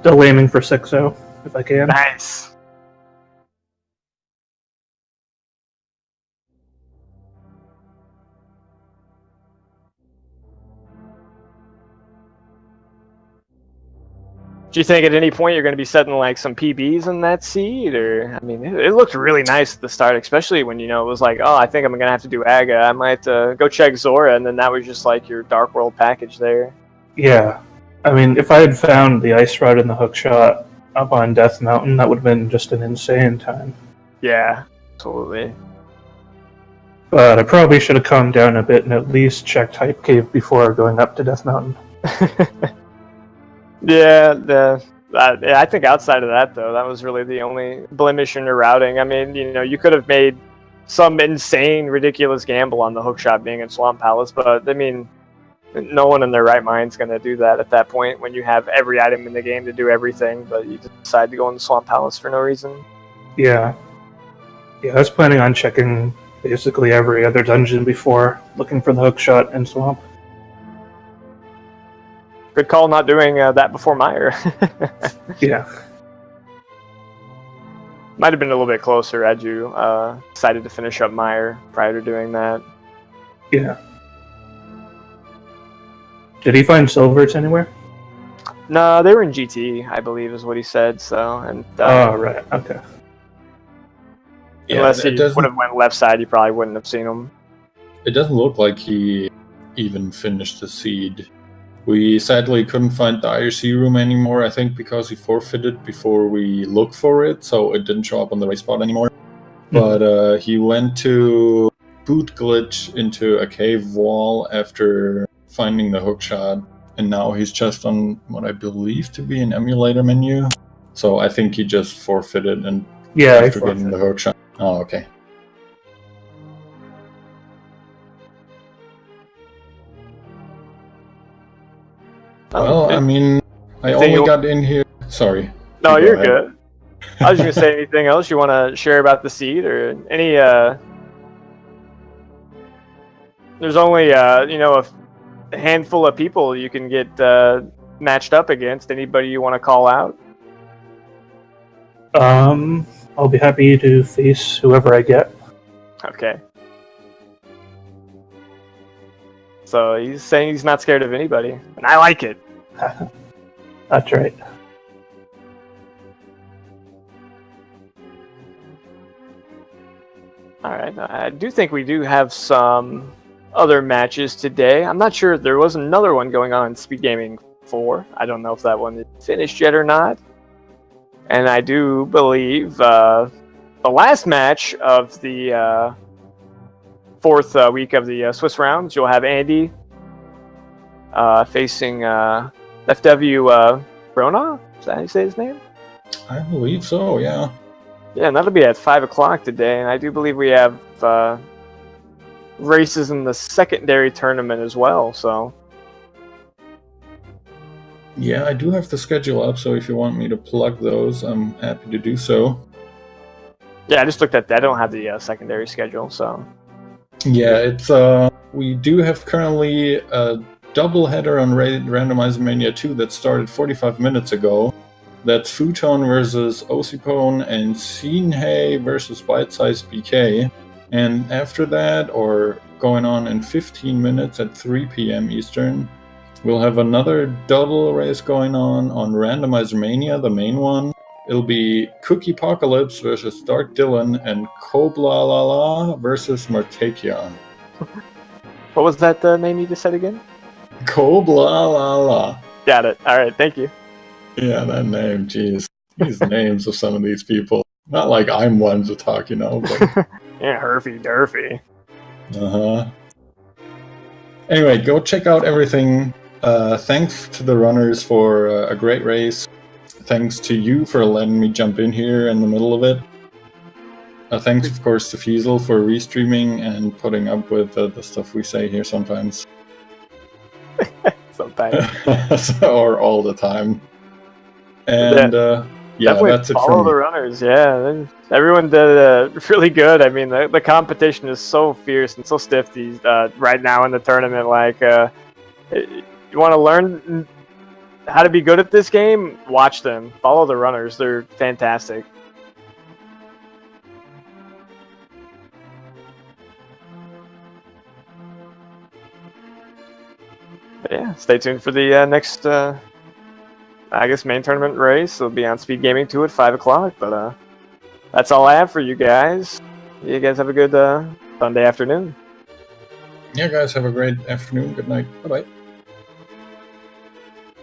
Still aiming for 6-0, if I can. Nice. Do you think at any point you're going to be setting like some PBs in that seed? Or, I mean, it looked really nice at the start, especially when, it was like, oh, I think I'm going to have to do Aga. I might go check Zora, and then that was just like your Dark World package there. Yeah. I mean, if I had found the ice rod and the hook shot up on Death Mountain, that would have been just an insane time. Yeah, absolutely. But I probably should have calmed down a bit and at least checked Hype Cave before going up to Death Mountain. Yeah, I think outside of that, though, that was really the only blemish in your routing. I mean, you could have made some insane, ridiculous gamble on the hookshot being in Swamp Palace, but, I mean, no one in their right mind's going to do that at that point when you have every item in the game to do everything, but you just decide to go in the Swamp Palace for no reason. Yeah. Yeah, I was planning on checking basically every other dungeon before looking for the hookshot in Swamp. Good call not doing that before Mire. Yeah. Might have been a little bit closer had you decided to finish up Mire prior to doing that. Yeah. Did he find silvers anywhere? No, they were in GT, I believe, is what he said. So, and oh, right. Okay. Yeah, unless he would have went left side, you probably wouldn't have seen him. It doesn't look like he even finished the seed. We sadly couldn't find the IRC room anymore, I think because he forfeited before we looked for it, so it didn't show up on the race spot anymore. But he went to boot glitch into a cave wall after finding the hookshot, and now he's just on what I believe to be an emulator menu. So I think he just forfeited and after getting the hookshot. Oh, okay. Well, I mean, I only got in here. Sorry. No, you're good. I was going to say anything else you want to share about the seed or any. There's only a handful of people you can get matched up against. Anybody you want to call out? I'll be happy to face whoever I get. Okay. So he's saying he's not scared of anybody, and I like it. That's right. All right. I do think we do have some other matches today. I'm not sure. There was another one going on in Speed Gaming 4. I don't know if that one is finished yet or not. And I do believe the last match of the 4th week of the Swiss rounds, you'll have Andy facing FW Brona? Is that how you say his name? I believe so, yeah. Yeah, and that'll be at 5 o'clock today. And I do believe we have races in the secondary tournament as well, so... Yeah, I do have the schedule up, so if you want me to plug those, I'm happy to do so. Yeah, I just looked at that. I don't have the secondary schedule, so... Yeah, it's we do have currently a doubleheader on Randomizer Mania 2 that started 45 minutes ago. That's Futon versus Osipone and Sinhei versus Bite Size BK. And after that, or going on in 15 minutes at 3 p.m. Eastern, we'll have another double race going on Randomizer Mania, the main one. It'll be Cookie Apocalypse versus Dark Dylan and Koblalala versus Martakion. What was that name you just said again? Koblalala. Got it. Alright, thank you. Yeah, that name, jeez. These names of some of these people. Not like I'm one to talk, you know, but... Yeah, Herfy Durfy. Uh-huh. Anyway, go check out everything. Thanks to the runners for a great race. Thanks to you for letting me jump in here in the middle of it. Thanks, of course, to Fiesel for restreaming and putting up with the stuff we say here sometimes. Sometimes. Or all the time. And, yeah, that's it follow from the me. runners, yeah. Everyone did really good. I mean, the competition is so fierce and so stiff right now in the tournament. Like, you want to learn how to be good at this game? Watch them. Follow the runners. They're fantastic. But yeah, stay tuned for the next... I guess main tournament race. It'll be on Speed Gaming 2 at 5 o'clock, but that's all I have for you guys. You guys have a good Sunday afternoon. Yeah, guys, have a great afternoon. Good night. Bye-bye.